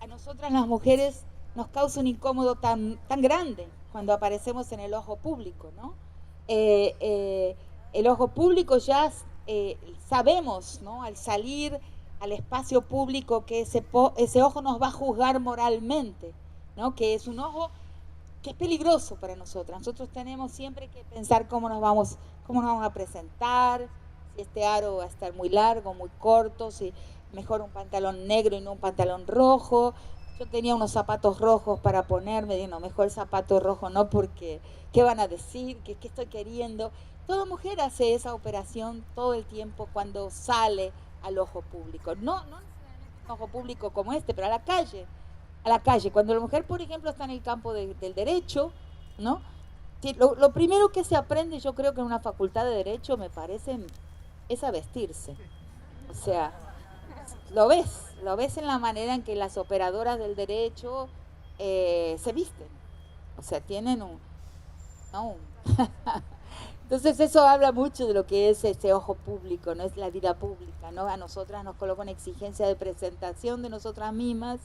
a nosotras las mujeres nos causa un incómodo tan grande cuando aparecemos en el ojo público, ¿no? El ojo público ya sabemos, ¿no? Al salir al espacio público que ese ojo nos va a juzgar moralmente, ¿no? Que es un ojo que es peligroso para nosotras. Nosotros tenemos siempre que pensar cómo nos vamos a presentar, si este aro va a estar muy largo, muy corto, si mejor un pantalón negro y no un pantalón rojo. Yo tenía unos zapatos rojos para ponerme, digo, no, mejor el zapato rojo no, porque ¿qué van a decir? ¿Qué estoy queriendo? Toda mujer hace esa operación todo el tiempo cuando sale al ojo público. No necesariamente un ojo público como este, pero a la calle. Cuando la mujer, por ejemplo, está en el campo del derecho, ¿no? Lo primero que se aprende, yo creo que en una facultad de derecho, me parece, es a vestirse. O sea, lo ves en la manera en que las operadoras del derecho se visten. O sea, tienen ¿no? Entonces eso habla mucho de lo que es ese ojo público, no es la vida pública, ¿no? A nosotras nos coloca una exigencia de presentación de nosotras mismas,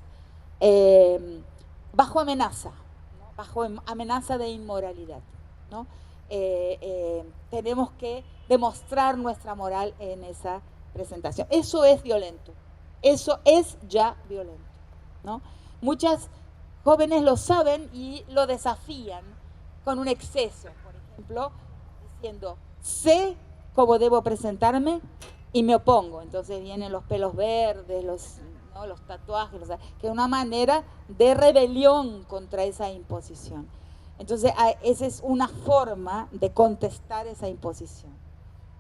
bajo amenaza, ¿no? Bajo amenaza de inmoralidad, ¿no? Tenemos que demostrar nuestra moral en esa presentación. Eso es violento, eso es ya violento, ¿no? Muchas jóvenes lo saben y lo desafían con un exceso, por ejemplo, diciendo, sé cómo debo presentarme y me opongo. Entonces vienen los pelos verdes, los tatuajes, que es una manera de rebelión contra esa imposición. Entonces, esa es una forma de contestar esa imposición.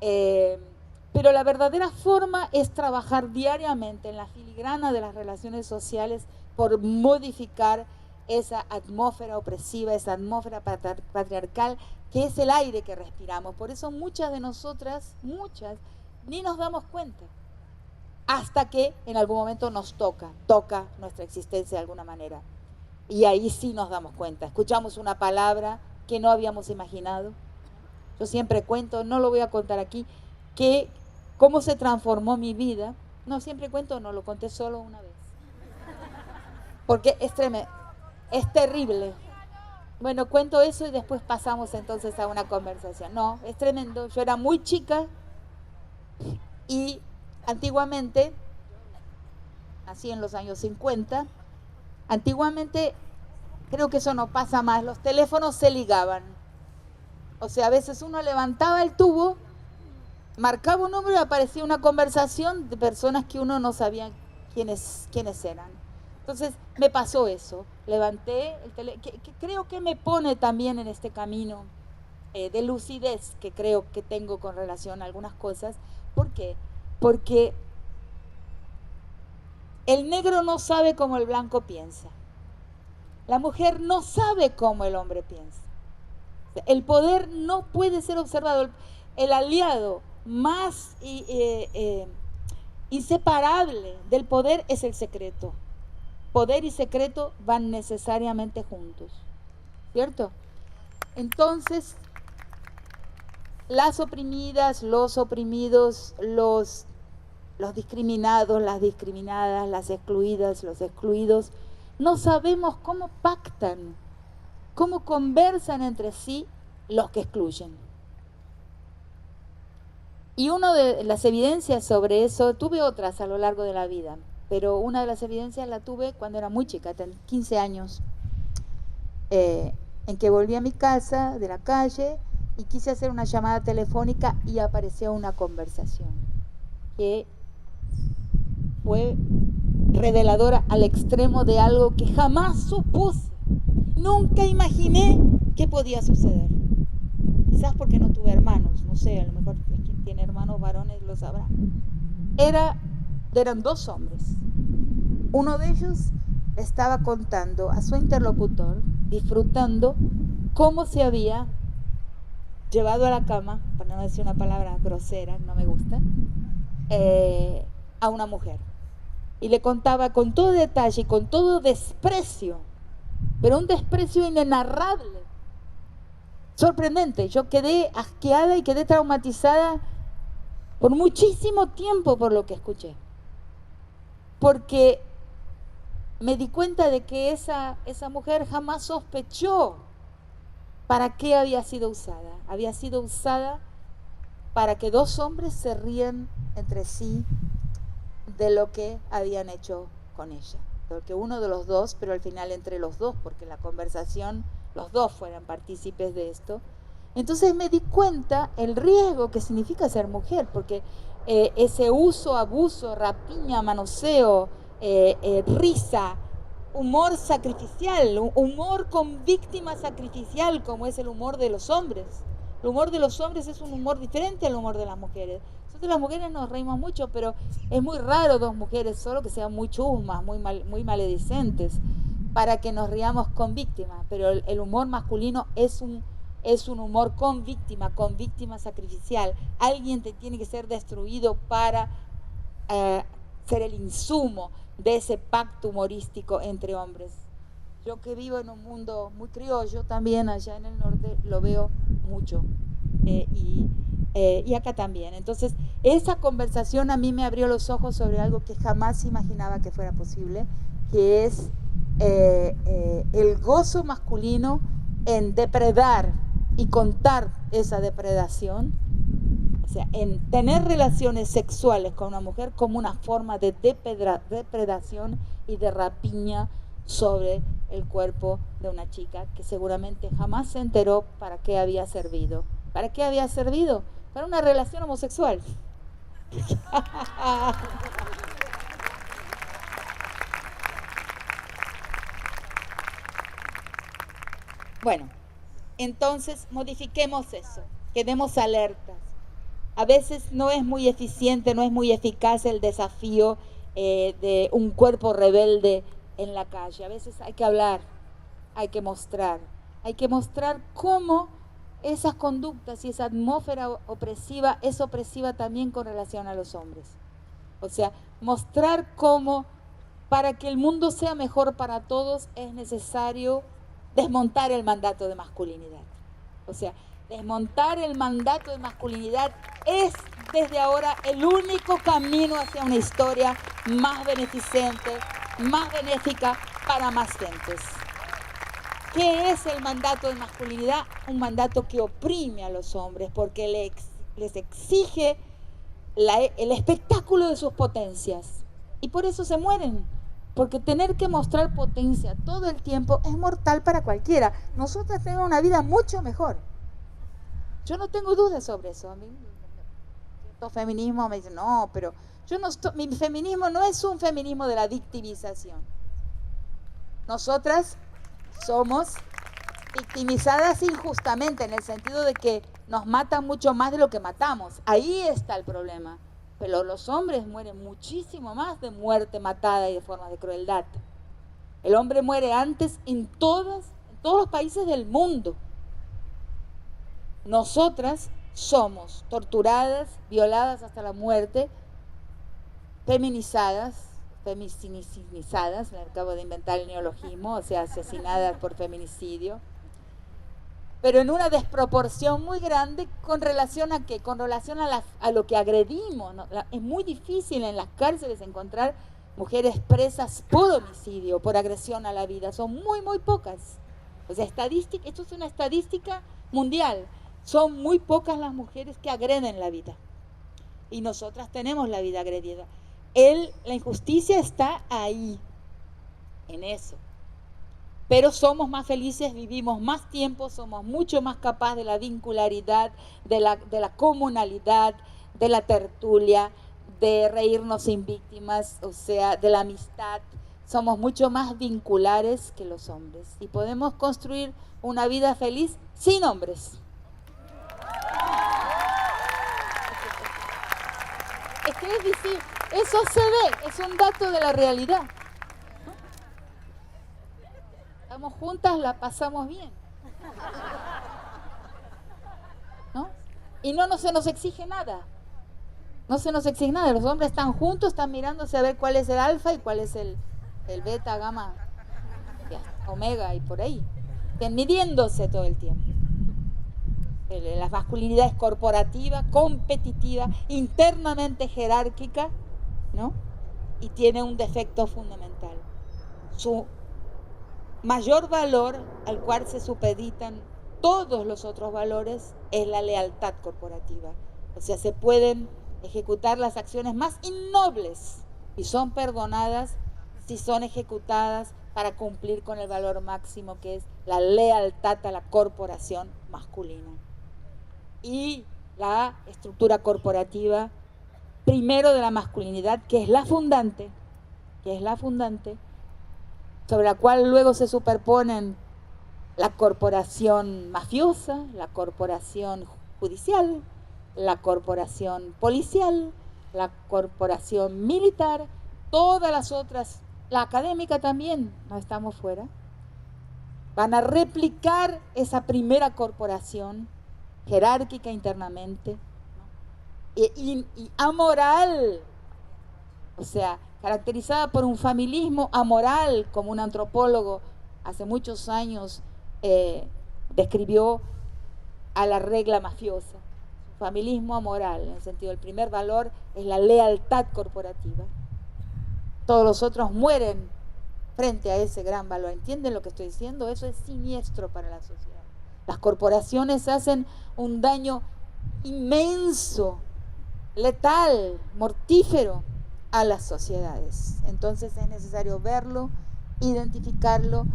Pero la verdadera forma es trabajar diariamente en la filigrana de las relaciones sociales por modificar esa atmósfera opresiva, esa atmósfera patriarcal, que es el aire que respiramos. Por eso muchas de nosotras, ni nos damos cuenta, hasta que en algún momento nos toca nuestra existencia de alguna manera. Y ahí sí nos damos cuenta. Escuchamos una palabra que no habíamos imaginado. Yo siempre cuento, no lo voy a contar aquí, que cómo se transformó mi vida. No, siempre cuento, no, lo conté solo una vez. Porque es tremendo, es terrible. Bueno, cuento eso y después pasamos entonces a una conversación. No, es tremendo. Yo era muy chica y antiguamente, nací en los años 50, antiguamente, creo que eso no pasa más, los teléfonos se ligaban. O sea, a veces uno levantaba el tubo, marcaba un número y aparecía una conversación de personas que uno no sabía quiénes eran. Entonces me pasó eso, levanté el teléfono, que creo que me pone también en este camino de lucidez que creo que tengo con relación a algunas cosas. ¿Por qué? Porque el negro no sabe cómo el blanco piensa. La mujer no sabe cómo el hombre piensa. El poder no puede ser observado. El aliado más inseparable del poder es el secreto. Poder y secreto van necesariamente juntos, ¿cierto? Entonces, las oprimidas, los oprimidos, los discriminados, las discriminadas, las excluidas, los excluidos, no sabemos cómo pactan, cómo conversan entre sí los que excluyen. Y una de las evidencias sobre eso, tuve otras a lo largo de la vida, pero una de las evidencias la tuve cuando era muy chica, tenía 15 años, en que volví a mi casa de la calle y quise hacer una llamada telefónica y apareció una conversación que fue reveladora al extremo de algo que jamás supuse, nunca imaginé que podía suceder. Quizás porque no tuve hermanos, no sé, a lo mejor quien tiene hermanos varones lo sabrá. Eran dos hombres. Uno de ellos estaba contando a su interlocutor, disfrutando cómo se había llevado a la cama, para no decir una palabra grosera, no me gusta, a una mujer. Y le contaba con todo detalle y con todo desprecio, pero un desprecio inenarrable, sorprendente. Yo quedé asqueada y quedé traumatizada por muchísimo tiempo por lo que escuché. Porque me di cuenta de que esa mujer jamás sospechó para qué había sido usada. Había sido usada para que dos hombres se rían entre sí de lo que habían hecho con ella. Porque uno de los dos, pero al final entre los dos, porque la conversación, los dos fueran partícipes de esto. Entonces me di cuenta el riesgo que significa ser mujer, porque ese uso, abuso, rapiña, manoseo, risa, humor sacrificial, humor con víctima sacrificial, como es el humor de los hombres. El humor de los hombres es un humor diferente al humor de las mujeres. Nosotros las mujeres nos reímos mucho, pero es muy raro dos mujeres solo que sean muy chusmas, muy maledicentes, para que nos riamos con víctimas. Pero el humor masculino es un humor con víctima sacrificial. Alguien te tiene que ser destruido para ser el insumo de ese pacto humorístico entre hombres. Yo que vivo en un mundo muy criollo, también allá en el norte lo veo mucho, y acá también. Entonces, esa conversación a mí me abrió los ojos sobre algo que jamás imaginaba que fuera posible, que es el gozo masculino en depredar y contar esa depredación. O sea, en tener relaciones sexuales con una mujer como una forma de depredación y de rapiña sobre el cuerpo de una chica que seguramente jamás se enteró para qué había servido. ¿Para qué había servido? Para una relación homosexual. Bueno, entonces modifiquemos eso, quedemos alertas. A veces no es muy eficiente, no es muy eficaz el desafío de un cuerpo rebelde en la calle. A veces hay que hablar, hay que mostrar cómo esas conductas y esa atmósfera opresiva es opresiva también con relación a los hombres. O sea, mostrar cómo para que el mundo sea mejor para todos es necesario desmontar el mandato de masculinidad. O sea, desmontar el mandato de masculinidad es desde ahora el único camino hacia una historia más beneficente, más benéfica para más gentes. ¿Qué es el mandato de masculinidad? Un mandato que oprime a los hombres porque les exige el espectáculo de sus potencias. Y por eso se mueren. Porque tener que mostrar potencia todo el tiempo es mortal para cualquiera. Nosotras tenemos una vida mucho mejor. Yo no tengo dudas sobre eso. A mí, el feminismo me dice, no, pero mi feminismo no es un feminismo de la victimización. Nosotras somos victimizadas injustamente, en el sentido de que nos matan mucho más de lo que matamos. Ahí está el problema. Pero los hombres mueren muchísimo más de muerte matada y de formas de crueldad. El hombre muere antes en todos los países del mundo. Nosotras somos torturadas, violadas hasta la muerte, feminizadas, me acabo de inventar el neologismo, o sea, asesinadas por feminicidio, pero en una desproporción muy grande con relación a qué, con relación a lo que agredimos, ¿no? Es muy difícil en las cárceles encontrar mujeres presas por homicidio, por agresión a la vida, son muy, muy pocas. O sea, esto es una estadística mundial, son muy pocas las mujeres que agreden la vida. Y nosotras tenemos la vida agredida. La injusticia está ahí, en eso. Pero somos más felices, vivimos más tiempo, somos mucho más capaces de la vincularidad, de la comunalidad, de la tertulia, de reírnos sin víctimas, o sea, de la amistad. Somos mucho más vinculares que los hombres y podemos construir una vida feliz sin hombres. Es que es difícil, eso se ve, es un dato de la realidad. Estamos juntas, la pasamos bien, ¿no? Y no se nos exige nada. No se nos exige nada, los hombres están juntos, están mirándose a ver cuál es el alfa y cuál es el beta, gamma, omega y por ahí. Están midiéndose todo el tiempo. La masculinidad es corporativa, competitiva, internamente jerárquica, ¿no? Y tiene un defecto fundamental. Su mayor valor, al cual se supeditan todos los otros valores, es la lealtad corporativa. O sea, se pueden ejecutar las acciones más innobles y son perdonadas si son ejecutadas para cumplir con el valor máximo, que es la lealtad a la corporación masculina. Y la estructura corporativa, primero de la masculinidad, que es la fundante, sobre la cual luego se superponen la corporación mafiosa, la corporación judicial, la corporación policial, la corporación militar, todas las otras, la académica también, no estamos fuera, van a replicar esa primera corporación jerárquica internamente, ¿no? y amoral, o sea, caracterizada por un familismo amoral, como un antropólogo hace muchos años describió a la regla mafiosa. Familismo amoral, en el sentido, el primer valor es la lealtad corporativa. Todos los otros mueren frente a ese gran valor. ¿Entienden lo que estoy diciendo? Eso es siniestro para la sociedad. Las corporaciones hacen un daño inmenso, letal, mortífero a las sociedades. Entonces es necesario verlo, identificarlo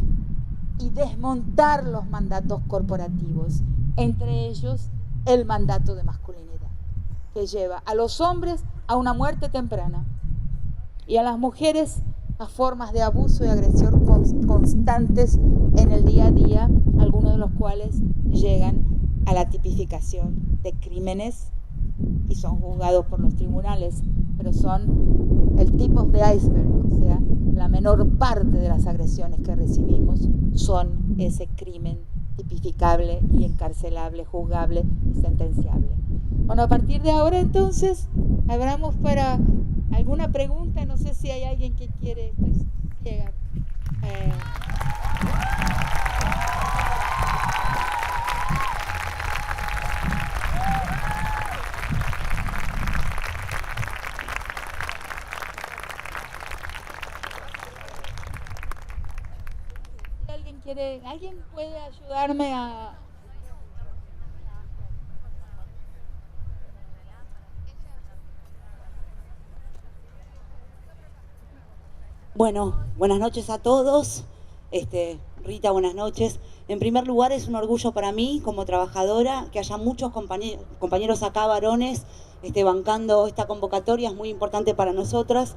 y desmontar los mandatos corporativos, entre ellos el mandato de masculinidad, que lleva a los hombres a una muerte temprana y a las mujeres a formas de abuso y agresión constantes en el día a día, algunos de los cuales llegan a la tipificación de crímenes y son juzgados por los tribunales, pero son el tip of the iceberg, o sea, la menor parte de las agresiones que recibimos son ese crimen tipificable y encarcelable, juzgable y sentenciable. Bueno, a partir de ahora entonces abramos para alguna pregunta. No sé si hay alguien que quiere pues, llegar. ¿Alguien puede ayudarme a...? Bueno, buenas noches a todos. Rita, buenas noches. En primer lugar, es un orgullo para mí como trabajadora que haya muchos compañeros acá, varones, bancando esta convocatoria. Es muy importante para nosotras.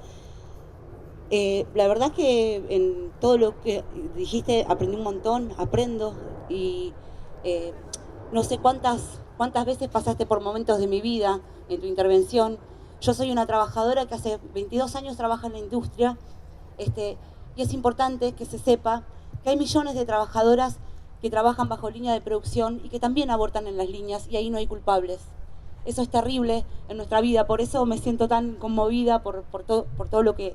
La verdad que en todo lo que dijiste aprendí un montón, aprendo y no sé cuántas veces pasaste por momentos de mi vida en tu intervención. Yo soy una trabajadora que hace 22 años trabaja en la industria y es importante que se sepa que hay millones de trabajadoras que trabajan bajo línea de producción y que también abortan en las líneas y ahí no hay culpables. Eso es terrible en nuestra vida, por eso me siento tan conmovida por todo lo que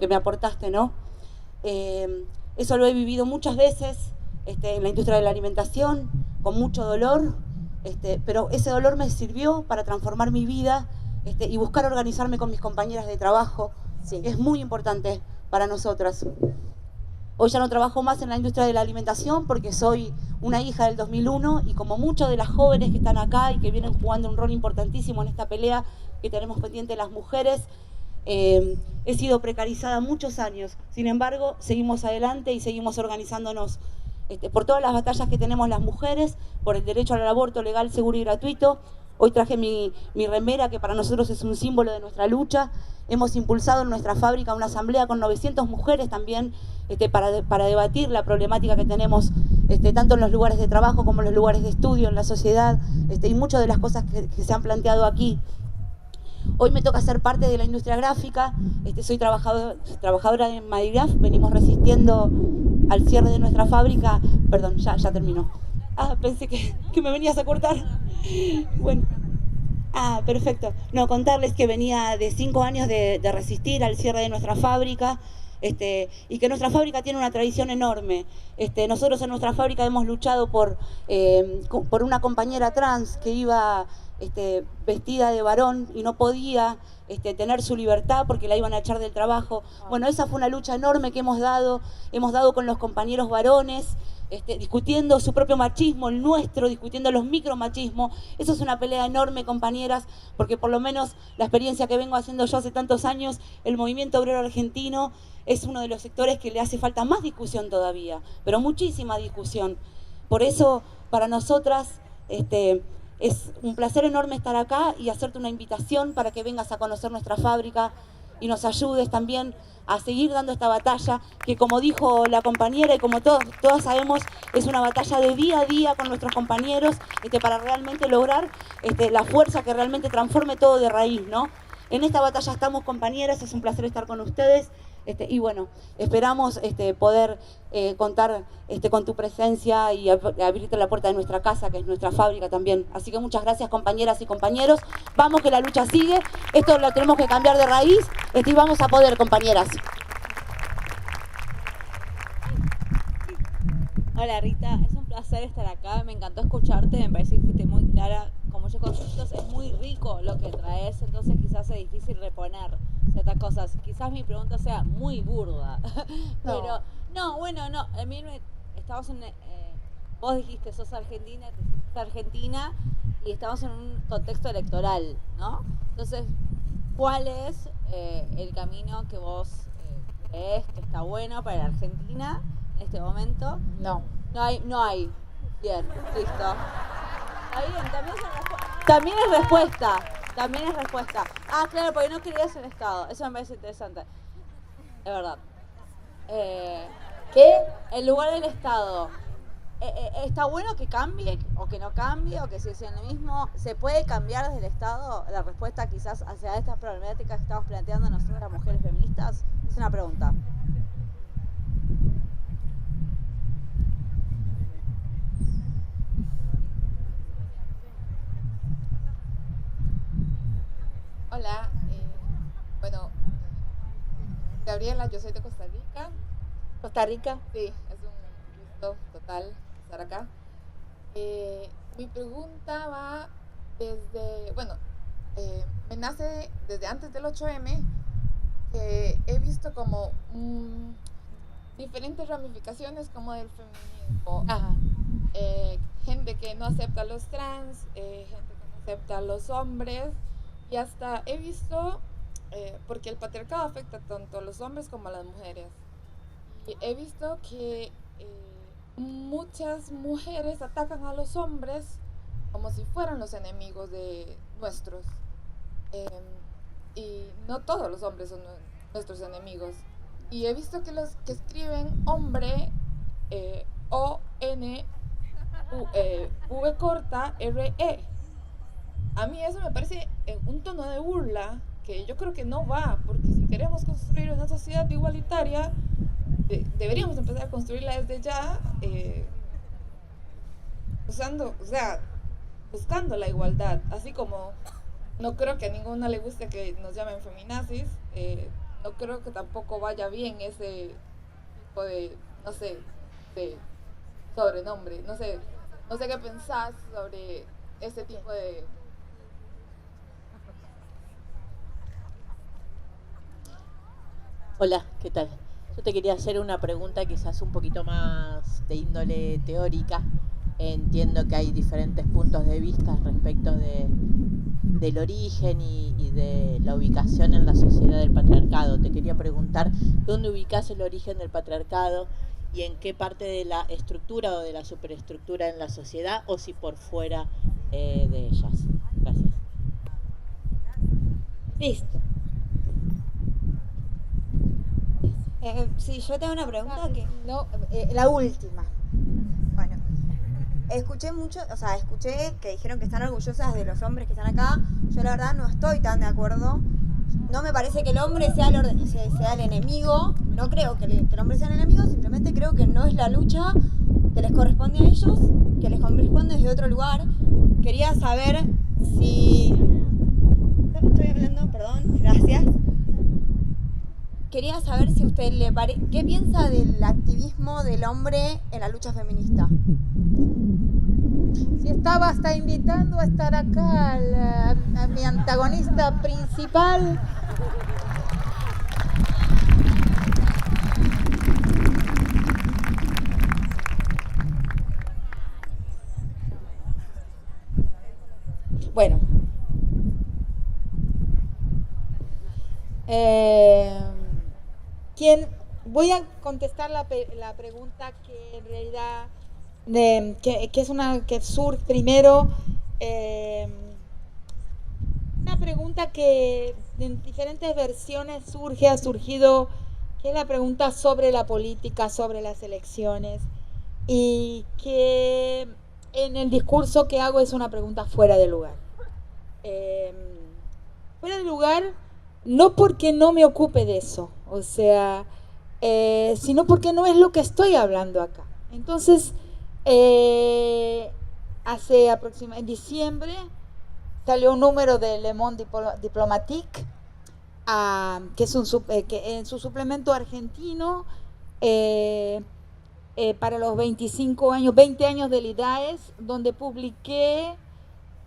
me aportaste, ¿no? Eso lo he vivido muchas veces en la industria de la alimentación, con mucho dolor, pero ese dolor me sirvió para transformar mi vida y buscar organizarme con mis compañeras de trabajo. Sí. Es muy importante para nosotras. Hoy ya no trabajo más en la industria de la alimentación porque soy una hija del 2001 y como muchas de las jóvenes que están acá y que vienen jugando un rol importantísimo en esta pelea que tenemos pendiente las mujeres, he sido precarizada muchos años. Sin embargo, seguimos adelante y seguimos organizándonos por todas las batallas que tenemos las mujeres, por el derecho al aborto legal, seguro y gratuito. Hoy traje mi remera, que para nosotros es un símbolo de nuestra lucha. Hemos impulsado en nuestra fábrica una asamblea con 900 mujeres también para debatir la problemática que tenemos tanto en los lugares de trabajo como en los lugares de estudio, en la sociedad, y muchas de las cosas que se han planteado aquí. Hoy me toca ser parte de la industria gráfica, soy trabajadora de Madigraf, venimos resistiendo al cierre de nuestra fábrica. Perdón, ya terminó. Ah, pensé que me venías a cortar. Bueno, Ah, perfecto. No, contarles que venía de 5 años de resistir al cierre de nuestra fábrica, y que nuestra fábrica tiene una tradición enorme. Nosotros en nuestra fábrica hemos luchado por una compañera trans que iba vestida de varón y no podía tener su libertad porque la iban a echar del trabajo. Bueno, esa fue una lucha enorme que hemos dado con los compañeros varones, discutiendo su propio machismo, el nuestro, discutiendo los micromachismos. Eso es una pelea enorme, compañeras, porque por lo menos la experiencia que vengo haciendo yo hace tantos años, el movimiento obrero argentino es uno de los sectores que le hace falta más discusión todavía, pero muchísima discusión. Por eso, para nosotras, es un placer enorme estar acá y hacerte una invitación para que vengas a conocer nuestra fábrica y nos ayudes también a seguir dando esta batalla, que como dijo la compañera y como todas sabemos, es una batalla de día a día con nuestros compañeros, para realmente lograr la fuerza que realmente transforme todo de raíz, ¿no? En esta batalla estamos, compañeras, es un placer estar con ustedes. Y bueno, esperamos poder contar con tu presencia y abrirte la puerta de nuestra casa, que es nuestra fábrica también. Así que muchas gracias, compañeras y compañeros. Vamos, que la lucha sigue. Esto lo tenemos que cambiar de raíz, y vamos a poder, compañeras. Hola Rita, es un placer estar acá, me encantó escucharte, me parece que fuiste muy clara con muchos conceptos, es muy rico lo que traes, entonces quizás es difícil reponer ciertas cosas, quizás mi pregunta sea muy burda, pero no, a mí estamos en, vos dijiste sos argentina y estamos en un contexto electoral, ¿no? Entonces, ¿cuál es el camino que vos crees que está bueno para la Argentina en este momento? No. No hay. Bien, listo. Está bien, también es respuesta. Ah, claro, porque no querías el Estado. Eso me parece interesante. Es verdad. ¿Qué? El lugar del Estado. ¿Está bueno que cambie o que no cambie o que siga siendo lo mismo? ¿Se puede cambiar desde el Estado la respuesta quizás hacia estas problemáticas que estamos planteando nosotros las mujeres feministas? Es una pregunta. Hola, Gabriela, yo soy de Costa Rica. ¿Costa Rica? Sí, es un gusto total estar acá. Mi pregunta va desde, me nace desde antes del 8M, que he visto como diferentes ramificaciones como del feminismo. Ajá. Gente que no acepta a los trans, gente que no acepta a los hombres. Y hasta he visto, porque el patriarcado afecta tanto a los hombres como a las mujeres, y he visto que muchas mujeres atacan a los hombres como si fueran los enemigos de nuestros. Y no todos los hombres son nuestros enemigos. Y he visto que los que escriben hombre, O-N-V corta, R-E. A mí eso me parece un tono de burla que yo creo que no va, porque si queremos construir una sociedad igualitaria, deberíamos empezar a construirla desde ya, buscando la igualdad. Así como no creo que a ninguna le guste que nos llamen feminazis, no creo que tampoco vaya bien ese tipo de, de sobrenombre. No sé qué pensás sobre ese tipo de... Hola, ¿qué tal? Yo te quería hacer una pregunta quizás un poquito más de índole teórica. Entiendo que hay diferentes puntos de vista respecto del origen y de la ubicación en la sociedad del patriarcado. Te quería preguntar, ¿dónde ubicás el origen del patriarcado y en qué parte de la estructura o de la superestructura en la sociedad, o si por fuera de ellas? Gracias. Listo. Sí, yo tengo una pregunta que... No, la última. Bueno, escuché que dijeron que están orgullosas de los hombres que están acá. Yo la verdad no estoy tan de acuerdo. No me parece que el hombre sea el enemigo. No creo que el hombre sea el enemigo, simplemente creo que no es la lucha que les corresponde a ellos, que les corresponde desde otro lugar. Quería saber si Perdón, gracias. Quería saber si usted ¿qué piensa del activismo del hombre en la lucha feminista? Si estaba hasta invitando a estar acá a mi antagonista principal. Bueno. Voy a contestar la pregunta que en realidad que surge primero, una pregunta que en diferentes versiones ha surgido, que es la pregunta sobre la política, sobre las elecciones, y que en el discurso que hago es una pregunta fuera de lugar. Fuera de lugar no porque no me ocupe de eso, o sea, sino porque no es lo que estoy hablando acá. Entonces, en diciembre salió un número de Le Monde Diplomatique, que es que en su suplemento argentino, para los 20 años del IDAES, donde publiqué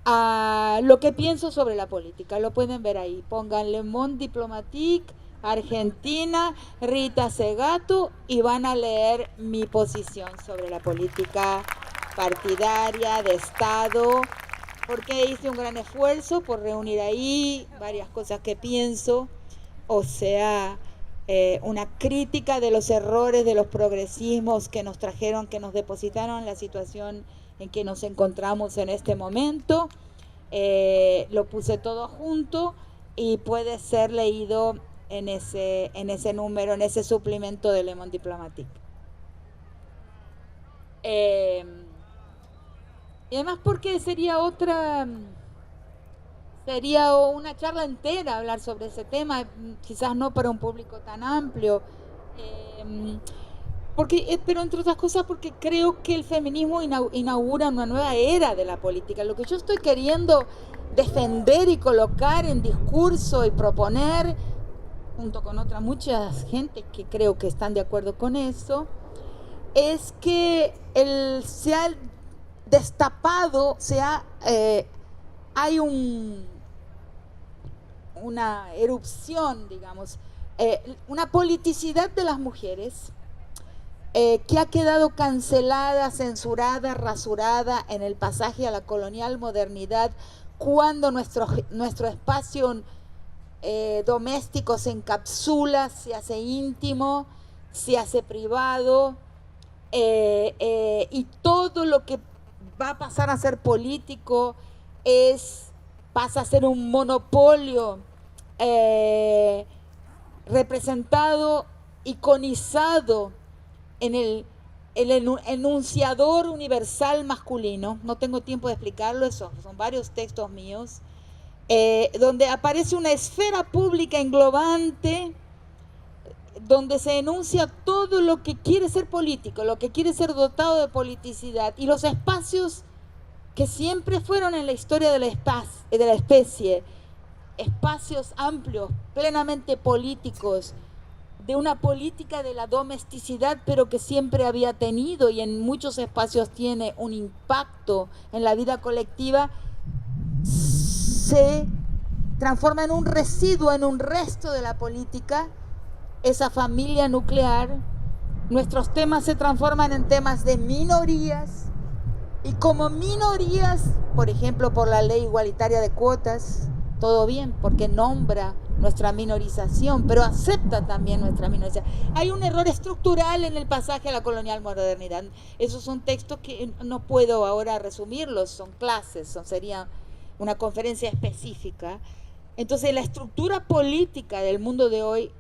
lo que pienso sobre la política. Lo pueden ver ahí, pongan Le Monde Diplomatique Argentina, Rita Segato, y van a leer mi posición sobre la política partidaria de Estado, porque hice un gran esfuerzo por reunir ahí varias cosas que pienso, o sea, una crítica de los errores de los progresismos que nos trajeron, que nos depositaron en la situación en que nos encontramos en este momento. Lo puse todo junto y puede ser leído en ese número, en ese suplemento de Le Monde Diplomatique. Y además porque sería una charla entera hablar sobre ese tema, quizás no para un público tan amplio, pero entre otras cosas porque creo que el feminismo inaugura una nueva era de la política. Lo que yo estoy queriendo defender y colocar en discurso y proponer, junto con mucha gente que creo que están de acuerdo con eso, es que se ha destapado, hay una erupción, digamos, una politicidad de las mujeres que ha quedado cancelada, censurada, rasurada en el pasaje a la colonial modernidad, cuando nuestro espacio doméstico se encapsula, se hace íntimo, se hace privado, y todo lo que va a pasar a ser político pasa a ser un monopolio representado, iconizado en el enunciador universal masculino. No tengo tiempo de explicarlo, son varios textos míos, donde aparece una esfera pública englobante, donde se enuncia todo lo que quiere ser político, lo que quiere ser dotado de politicidad, y los espacios que siempre fueron en la historia de la especie, espacios amplios, plenamente políticos, de una política de la domesticidad, pero que siempre había tenido y en muchos espacios tiene un impacto en la vida colectiva, se transforma en un residuo, en un resto de la política, esa familia nuclear. Nuestros temas se transforman en temas de minorías, y como minorías, por ejemplo, por la ley igualitaria de cuotas, todo bien, porque nombra nuestra minorización, pero acepta también nuestra minorización. Hay un error estructural en el pasaje a la colonial modernidad. Esos son textos que no puedo ahora resumirlos, son clases, sería una conferencia específica. Entonces, la estructura política del mundo de hoy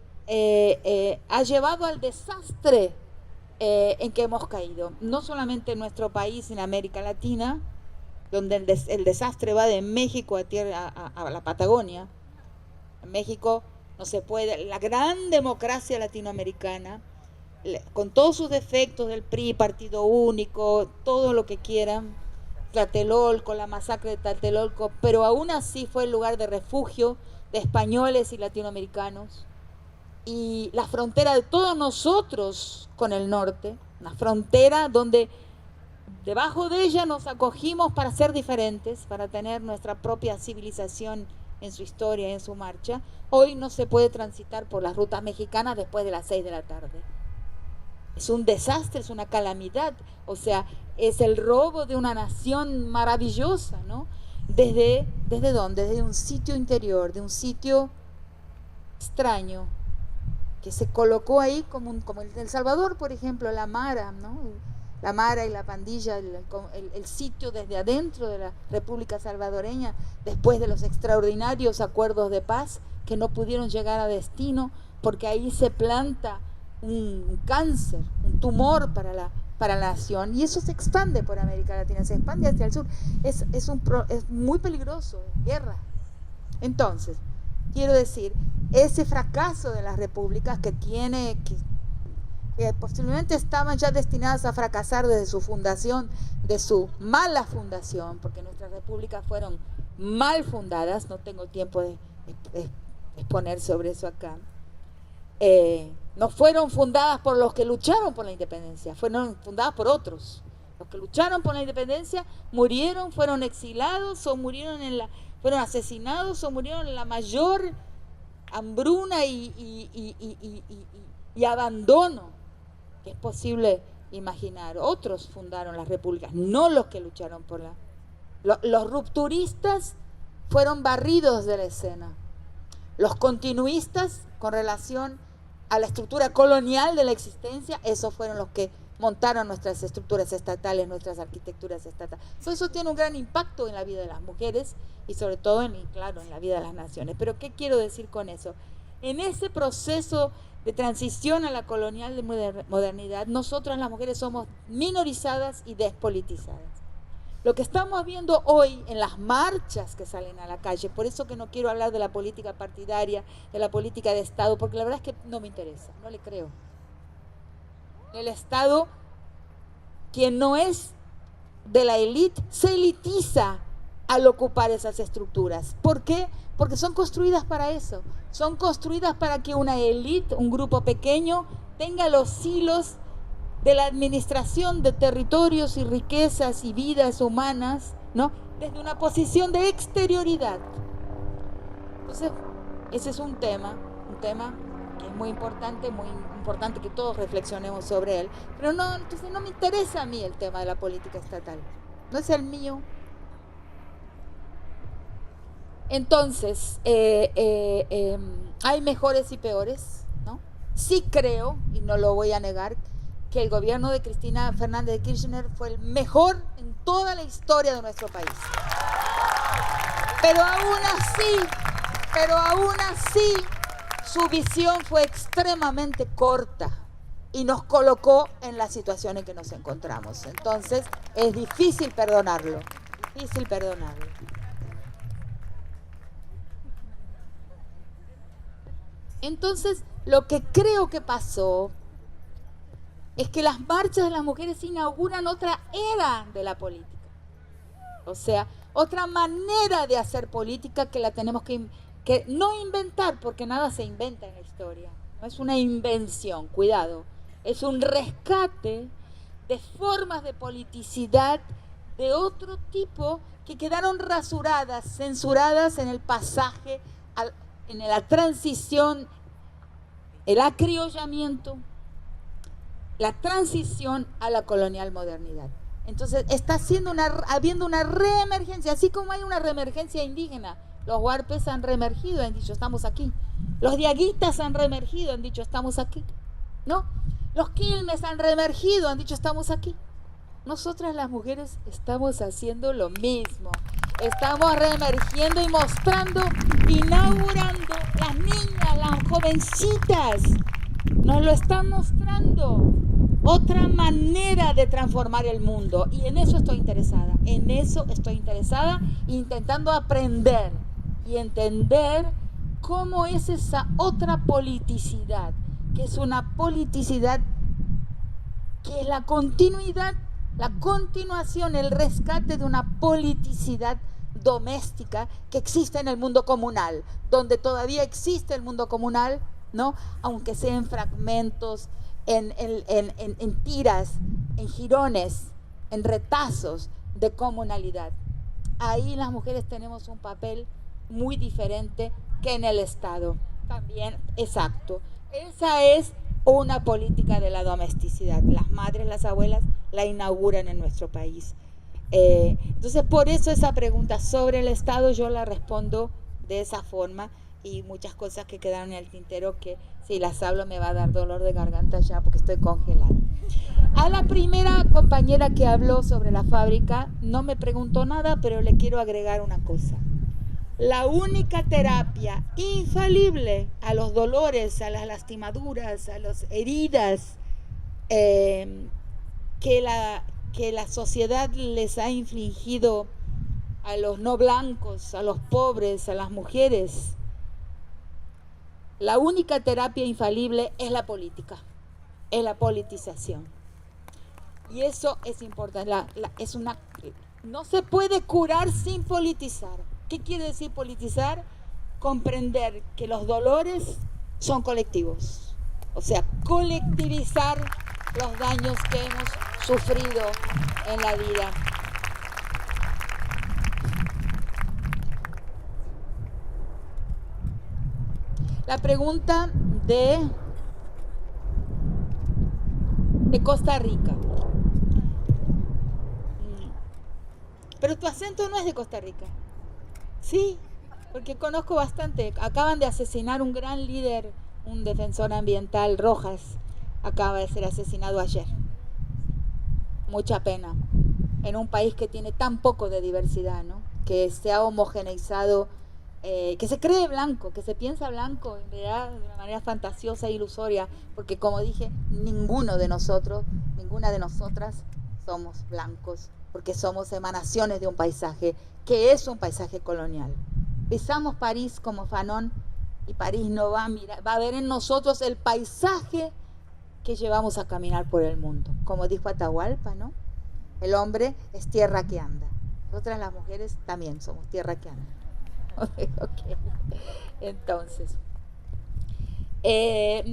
ha llevado al desastre en que hemos caído, no solamente en nuestro país, en América Latina, donde el desastre va de México a la Patagonia. En México no se puede, la gran democracia latinoamericana, con todos sus defectos del PRI, partido único, todo lo que quieran, Tlatelolco, la masacre de Tlatelolco, pero aún así fue el lugar de refugio de españoles y latinoamericanos, y la frontera de todos nosotros con el norte, una frontera donde debajo de ella nos acogimos para ser diferentes, para tener nuestra propia civilización en su historia y en su marcha. Hoy no se puede transitar por las rutas mexicanas después de las 6 de la tarde. Es un desastre, es una calamidad, o sea, es el robo de una nación maravillosa, ¿no? ¿Desde dónde? Desde un sitio interior, de un sitio extraño, que se colocó ahí como El Salvador, por ejemplo, la Mara, ¿no? La Mara y la pandilla, el sitio desde adentro de la República Salvadoreña, después de los extraordinarios acuerdos de paz que no pudieron llegar a destino, porque ahí se planta un cáncer, un tumor para la nación, y eso se expande por América Latina, se expande hacia el sur. Es muy peligroso, es guerra. Entonces, quiero decir, ese fracaso de las repúblicas que posiblemente estaban ya destinadas a fracasar desde su fundación, de su mala fundación, porque nuestras repúblicas fueron mal fundadas, no tengo tiempo de exponer sobre eso acá. No fueron fundadas por los que lucharon por la independencia, fueron fundadas por otros. Los que lucharon por la independencia murieron, fueron exilados o fueron asesinados o murieron en la mayor hambruna y abandono que es posible imaginar. Otros fundaron las repúblicas, no los que lucharon por los rupturistas fueron barridos de la escena. Los continuistas con relación a la estructura colonial de la existencia, esos fueron los que montaron nuestras estructuras estatales, nuestras arquitecturas estatales. Eso tiene un gran impacto en la vida de las mujeres y sobre todo en la vida de las naciones. Pero ¿qué quiero decir con eso? En ese proceso de transición a la colonial de modernidad, nosotras las mujeres somos minorizadas y despolitizadas. Lo que estamos viendo hoy en las marchas que salen a la calle, por eso que no quiero hablar de la política partidaria, de la política de Estado, porque la verdad es que no me interesa, no le creo. El Estado, quien no es de la élite, se elitiza al ocupar esas estructuras. ¿Por qué? Porque son construidas para eso. Son construidas para que una élite, un grupo pequeño, tenga los hilos de la administración de territorios y riquezas y vidas humanas, ¿no? Desde una posición de exterioridad. Entonces, ese es un tema que es muy importante que todos reflexionemos sobre él. Pero entonces no me interesa a mí el tema de la política estatal. No es el mío. Entonces, hay mejores y peores, ¿no? Sí creo, y no lo voy a negar, que el gobierno de Cristina Fernández de Kirchner fue el mejor en toda la historia de nuestro país. Pero aún así, su visión fue extremadamente corta y nos colocó en la situación en que nos encontramos. Entonces, es difícil perdonarlo. Entonces, lo que creo que pasó es que las marchas de las mujeres inauguran otra era de la política. O sea, otra manera de hacer política que la tenemos que no inventar, porque nada se inventa en la historia. No es una invención, cuidado. Es un rescate de formas de politicidad de otro tipo que quedaron rasuradas, censuradas en el pasaje, en la transición, el acriollamiento, la transición a la colonial modernidad. Entonces está habiendo una reemergencia, así como hay una reemergencia indígena. Los huarpes han reemergido, han dicho estamos aquí. Los diaguitas han reemergido, han dicho estamos aquí. ¿No? Los quilmes han reemergido, han dicho estamos aquí. Nosotras las mujeres estamos haciendo lo mismo. Estamos reemergiendo y mostrando, inaugurando, las niñas, las jovencitas, nos lo están mostrando. Otra manera de transformar el mundo. Y en eso estoy interesada, intentando aprender y entender cómo es esa otra politicidad, que es una politicidad que es la continuidad la continuación, el rescate de una politicidad doméstica que existe en el mundo comunal, donde todavía existe el mundo comunal, ¿no? Aunque sea en fragmentos, en tiras, en jirones, en retazos de comunalidad. Ahí las mujeres tenemos un papel muy diferente que en el Estado. También, exacto. Esa es una política de la domesticidad. Las madres, las abuelas la inauguran en nuestro país. Entonces, por eso esa pregunta sobre el Estado yo la respondo de esa forma, y muchas cosas que quedaron en el tintero que si las hablo me va a dar dolor de garganta ya porque estoy congelada. A la primera compañera que habló sobre la fábrica no me preguntó nada, pero le quiero agregar una cosa. La única terapia infalible a los dolores, a las lastimaduras, a las heridas que la sociedad les ha infligido a los no blancos, a los pobres, a las mujeres, la única terapia infalible es la política, es la politización. Y eso es importante. No se puede curar sin politizar. ¿Qué quiere decir politizar? Comprender que los dolores son colectivos. O sea, colectivizar los daños que hemos sufrido en la vida. La pregunta de Costa Rica. Pero tu acento no es de Costa Rica. Sí, porque conozco bastante. Acaban de asesinar un gran líder, un defensor ambiental, Rojas. Acaba de ser asesinado ayer. Mucha pena. En un país que tiene tan poco de diversidad, ¿no? Que se ha homogeneizado, que se cree blanco, que se piensa blanco, en realidad de una manera fantasiosa e ilusoria, porque como dije, ninguno de nosotros, ninguna de nosotras somos blancos, porque somos emanaciones de un paisaje que es un paisaje colonial. Pisamos París como Fanon y París no va a mirar, va a ver en nosotros el paisaje que llevamos a caminar por el mundo. Como dijo Atahualpa, ¿no? El hombre es tierra que anda. Nosotras las mujeres también somos tierra que anda. Okay. Entonces,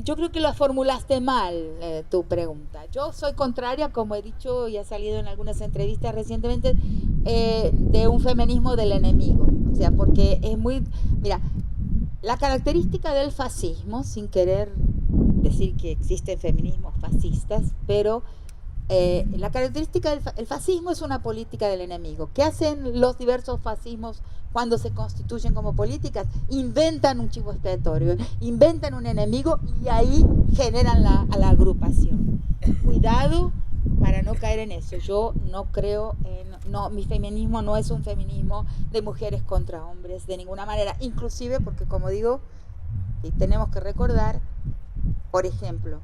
yo creo que la formulaste mal, tu pregunta. Yo soy contraria, como he dicho y ha salido en algunas entrevistas recientemente, de un feminismo del enemigo. O sea, porque es muy... Mira, la característica del fascismo, sin querer decir que existen feminismos fascistas, pero la característica del fascismo es una política del enemigo. ¿Qué hacen los diversos fascismos cuando se constituyen como políticas? Inventan un chivo expiatorio, inventan un enemigo y ahí generan a la agrupación. Cuidado para no caer en eso. Yo no creo mi feminismo no es un feminismo de mujeres contra hombres de ninguna manera, inclusive porque, como digo, y tenemos que recordar, por ejemplo,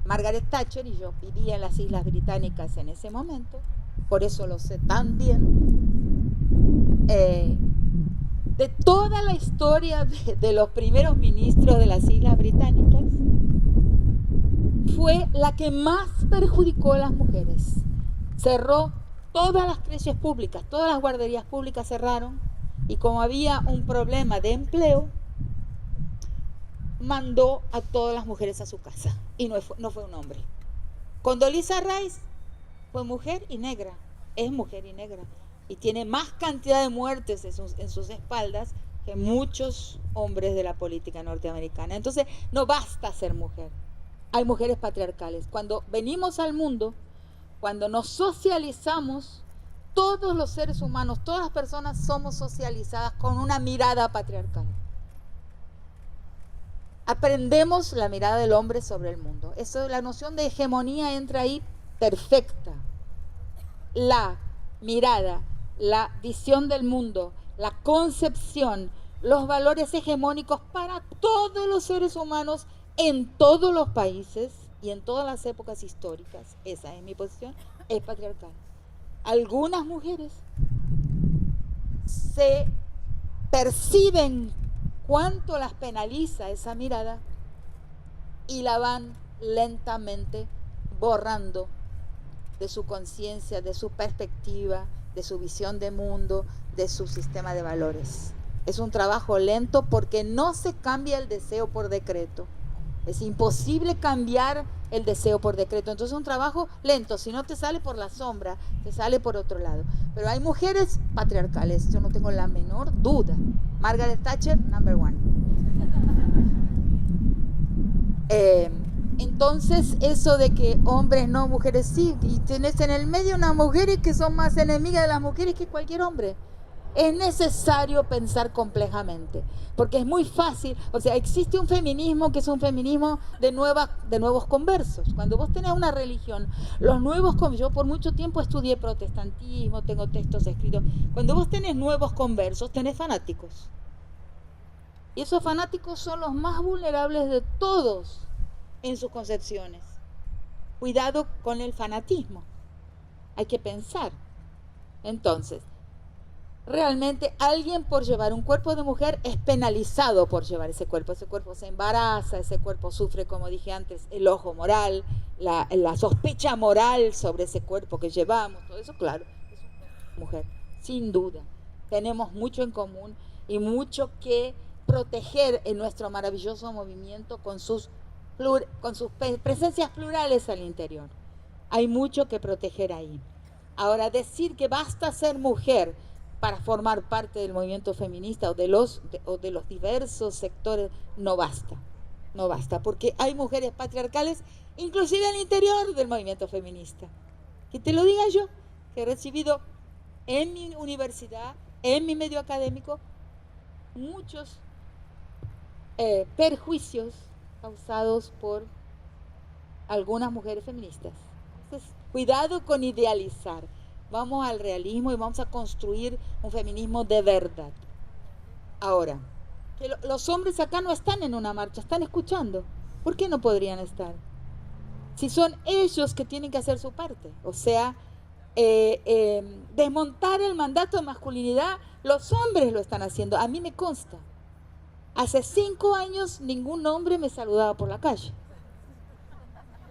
Margaret Thatcher, y yo vivía en las Islas Británicas en ese momento, por eso lo sé tan bien, de toda la historia de los primeros ministros de las Islas Británicas, fue la que más perjudicó a las mujeres. Cerró todas las creches públicas, todas las guarderías públicas cerraron, y como había un problema de empleo, mandó a todas las mujeres a su casa, y no fue un hombre. Condoleezza Rice fue mujer y negra, es mujer y negra, y tiene más cantidad de muertes en sus espaldas que muchos hombres de la política norteamericana. Entonces, no basta ser mujer. Hay mujeres patriarcales. Cuando venimos al mundo, cuando nos socializamos, todos los seres humanos, todas las personas somos socializadas con una mirada patriarcal. Aprendemos la mirada del hombre sobre el mundo. Eso, la noción de hegemonía entra ahí perfecta. La mirada, la visión del mundo, la concepción, los valores hegemónicos para todos los seres humanos en todos los países y en todas las épocas históricas, esa es mi posición, es patriarcal. Algunas mujeres se perciben cuánto las penaliza esa mirada y la van lentamente borrando de su conciencia, de su perspectiva, de su visión de mundo, de su sistema de valores. Es un trabajo lento porque no se cambia el deseo por decreto. Es imposible cambiar el deseo por decreto. Entonces es un trabajo lento. Si no te sale por la sombra, te sale por otro lado. Pero hay mujeres patriarcales, yo no tengo la menor duda. Margaret Thatcher, number one. Entonces eso de que hombres no, mujeres sí, y tenés en el medio unas mujeres que son más enemigas de las mujeres que cualquier hombre. Es necesario pensar complejamente, porque es muy fácil, o sea, existe un feminismo que es un feminismo de nuevos conversos. Cuando vos tenés una religión, los nuevos conversos, yo por mucho tiempo estudié protestantismo, tengo textos escritos, cuando vos tenés nuevos conversos, tenés fanáticos. Y esos fanáticos son los más vulnerables de todos en sus concepciones. Cuidado con el fanatismo, hay que pensar. Entonces, realmente alguien por llevar un cuerpo de mujer es penalizado por llevar ese cuerpo se embaraza, ese cuerpo sufre, como dije antes, el ojo moral, la sospecha moral sobre ese cuerpo que llevamos, todo eso, claro, es una mujer, sin duda. Tenemos mucho en común y mucho que proteger en nuestro maravilloso movimiento con sus presencias plurales al interior. Hay mucho que proteger ahí. Ahora, decir que basta ser mujer para formar parte del movimiento feminista o de los diversos sectores, no basta, porque hay mujeres patriarcales, inclusive al interior del movimiento feminista. Que te lo diga yo, que he recibido en mi universidad, en mi medio académico, muchos perjuicios causados por algunas mujeres feministas. Entonces, cuidado con idealizar. Vamos al realismo y vamos a construir un feminismo de verdad. Ahora, que los hombres acá no están en una marcha, están escuchando. ¿Por qué no podrían estar? Si son ellos que tienen que hacer su parte. O sea, desmontar el mandato de masculinidad, los hombres lo están haciendo. A mí me consta. Hace 5 años ningún hombre me saludaba por la calle.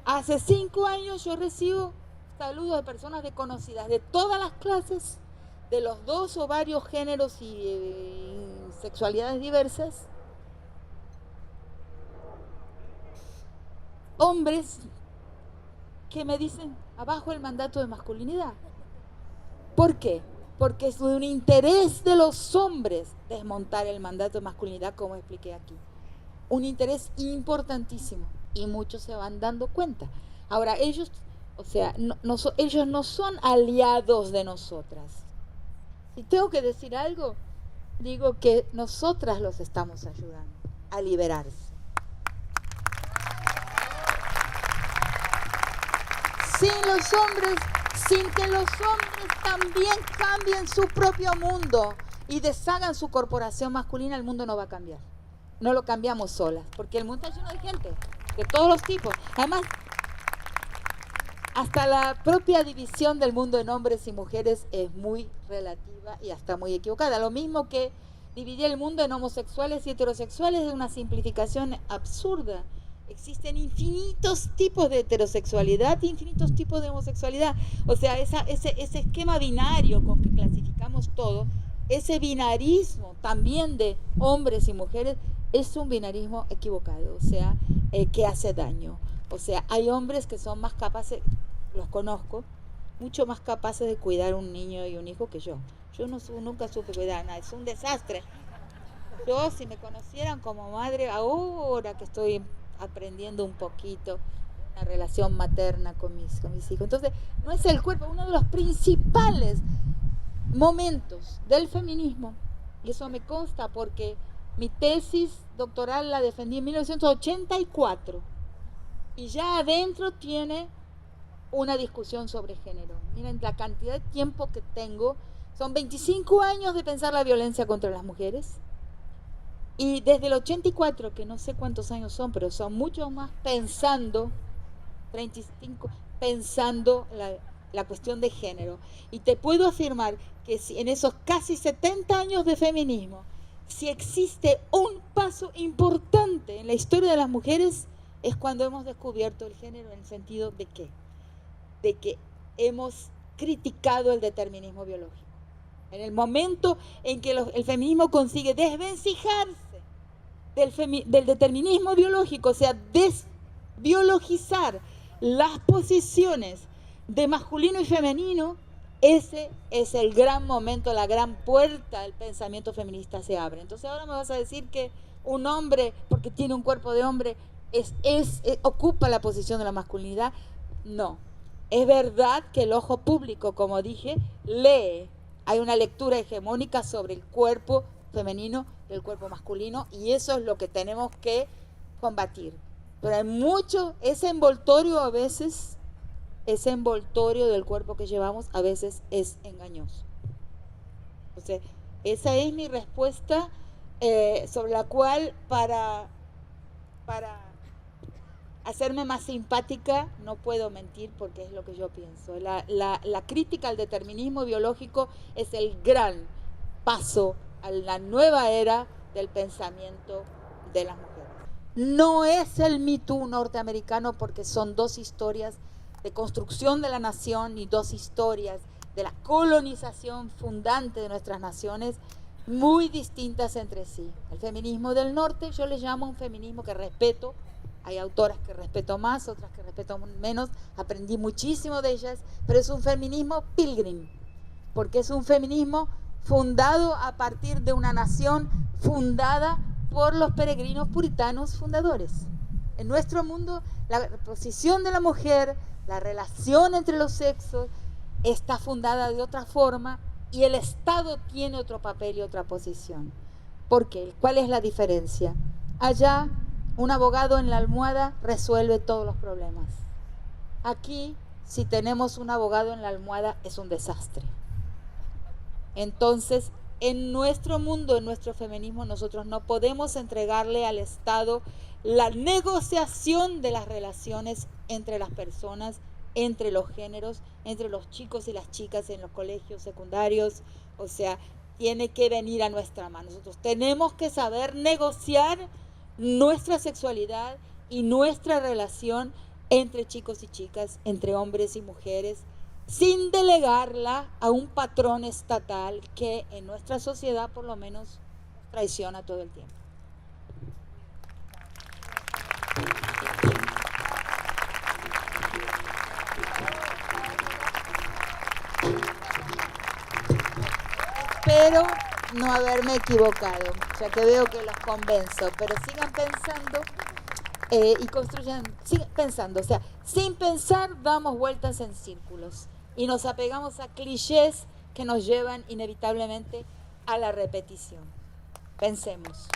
Hace 5 años yo recibo saludos de personas desconocidas de todas las clases, de los 2 o varios géneros y sexualidades diversas. Hombres que me dicen, abajo el mandato de masculinidad. ¿Por qué? Porque es un interés de los hombres desmontar el mandato de masculinidad, como expliqué aquí. Un interés importantísimo y muchos se van dando cuenta. Ahora, ellos, o sea, ellos no son aliados de nosotras. Si tengo que decir algo, digo que nosotras los estamos ayudando a liberarse. Sin que los hombres también cambien su propio mundo y deshagan su corporación masculina, el mundo no va a cambiar. No lo cambiamos solas, porque el mundo está lleno de gente, de todos los tipos. Además, hasta la propia división del mundo en hombres y mujeres es muy relativa y hasta muy equivocada. Lo mismo que dividir el mundo en homosexuales y heterosexuales es una simplificación absurda. Existen infinitos tipos de heterosexualidad y infinitos tipos de homosexualidad. O sea, ese esquema binario con que clasificamos todo, ese binarismo también de hombres y mujeres, es un binarismo equivocado, o sea, que hace daño. O sea, hay hombres que son más capaces, los conozco, mucho más capaces de cuidar un niño y un hijo que yo. Yo nunca supe cuidar nada, es un desastre. Yo, si me conocieran como madre, ahora que estoy aprendiendo un poquito una relación materna con mis hijos. Entonces, no es el cuerpo, uno de los principales momentos del feminismo, y eso me consta porque mi tesis doctoral la defendí en 1984 y ya adentro tiene una discusión sobre género. Miren la cantidad de tiempo que tengo, son 25 años de pensar la violencia contra las mujeres. Y desde el 84, que no sé cuántos años son, pero son muchos más, pensando, 35, pensando la cuestión de género. Y te puedo afirmar que si en esos casi 70 años de feminismo, si existe un paso importante en la historia de las mujeres, es cuando hemos descubierto el género en el sentido de qué? De que hemos criticado el determinismo biológico. En el momento en que el feminismo consigue desvencijarse del determinismo biológico, o sea, desbiologizar las posiciones de masculino y femenino, ese es el gran momento, la gran puerta del pensamiento feminista se abre. Entonces ahora me vas a decir que un hombre, porque tiene un cuerpo de hombre, ocupa la posición de la masculinidad. No. Es verdad que el ojo público, como dije, lee. Hay una lectura hegemónica sobre el cuerpo femenino y el cuerpo masculino, y eso es lo que tenemos que combatir. Pero hay mucho, ese envoltorio del cuerpo que llevamos a veces es engañoso. Entonces, esa es mi respuesta sobre la cual para hacerme más simpática no puedo mentir, porque es lo que yo pienso. La crítica al determinismo biológico es el gran paso a la nueva era del pensamiento de las mujeres. No es el Me Too norteamericano, porque son dos historias de construcción de la nación y dos historias de la colonización fundante de nuestras naciones muy distintas entre sí. El feminismo del norte yo le llamo un feminismo que respeto. Hay autoras que respeto más, otras que respeto menos, aprendí muchísimo de ellas, pero es un feminismo pilgrim, porque es un feminismo fundado a partir de una nación fundada por los peregrinos puritanos fundadores. En nuestro mundo, la posición de la mujer, la relación entre los sexos, está fundada de otra forma y el Estado tiene otro papel y otra posición. ¿Por qué? ¿Cuál es la diferencia? Allá, un abogado en la almohada resuelve todos los problemas. Aquí, si tenemos un abogado en la almohada, es un desastre. Entonces, en nuestro mundo, en nuestro feminismo, nosotros no podemos entregarle al Estado la negociación de las relaciones entre las personas, entre los géneros, entre los chicos y las chicas en los colegios secundarios. O sea, tiene que venir a nuestra mano. Nosotros tenemos que saber negociar nuestra sexualidad y nuestra relación entre chicos y chicas, entre hombres y mujeres, sin delegarla a un patrón estatal que en nuestra sociedad por lo menos traiciona todo el tiempo. Espero no haberme equivocado, ya que veo que los convenzo, pero sigan pensando y construyan, sigan pensando, o sea, sin pensar damos vueltas en círculos y nos apegamos a clichés que nos llevan inevitablemente a la repetición. Pensemos.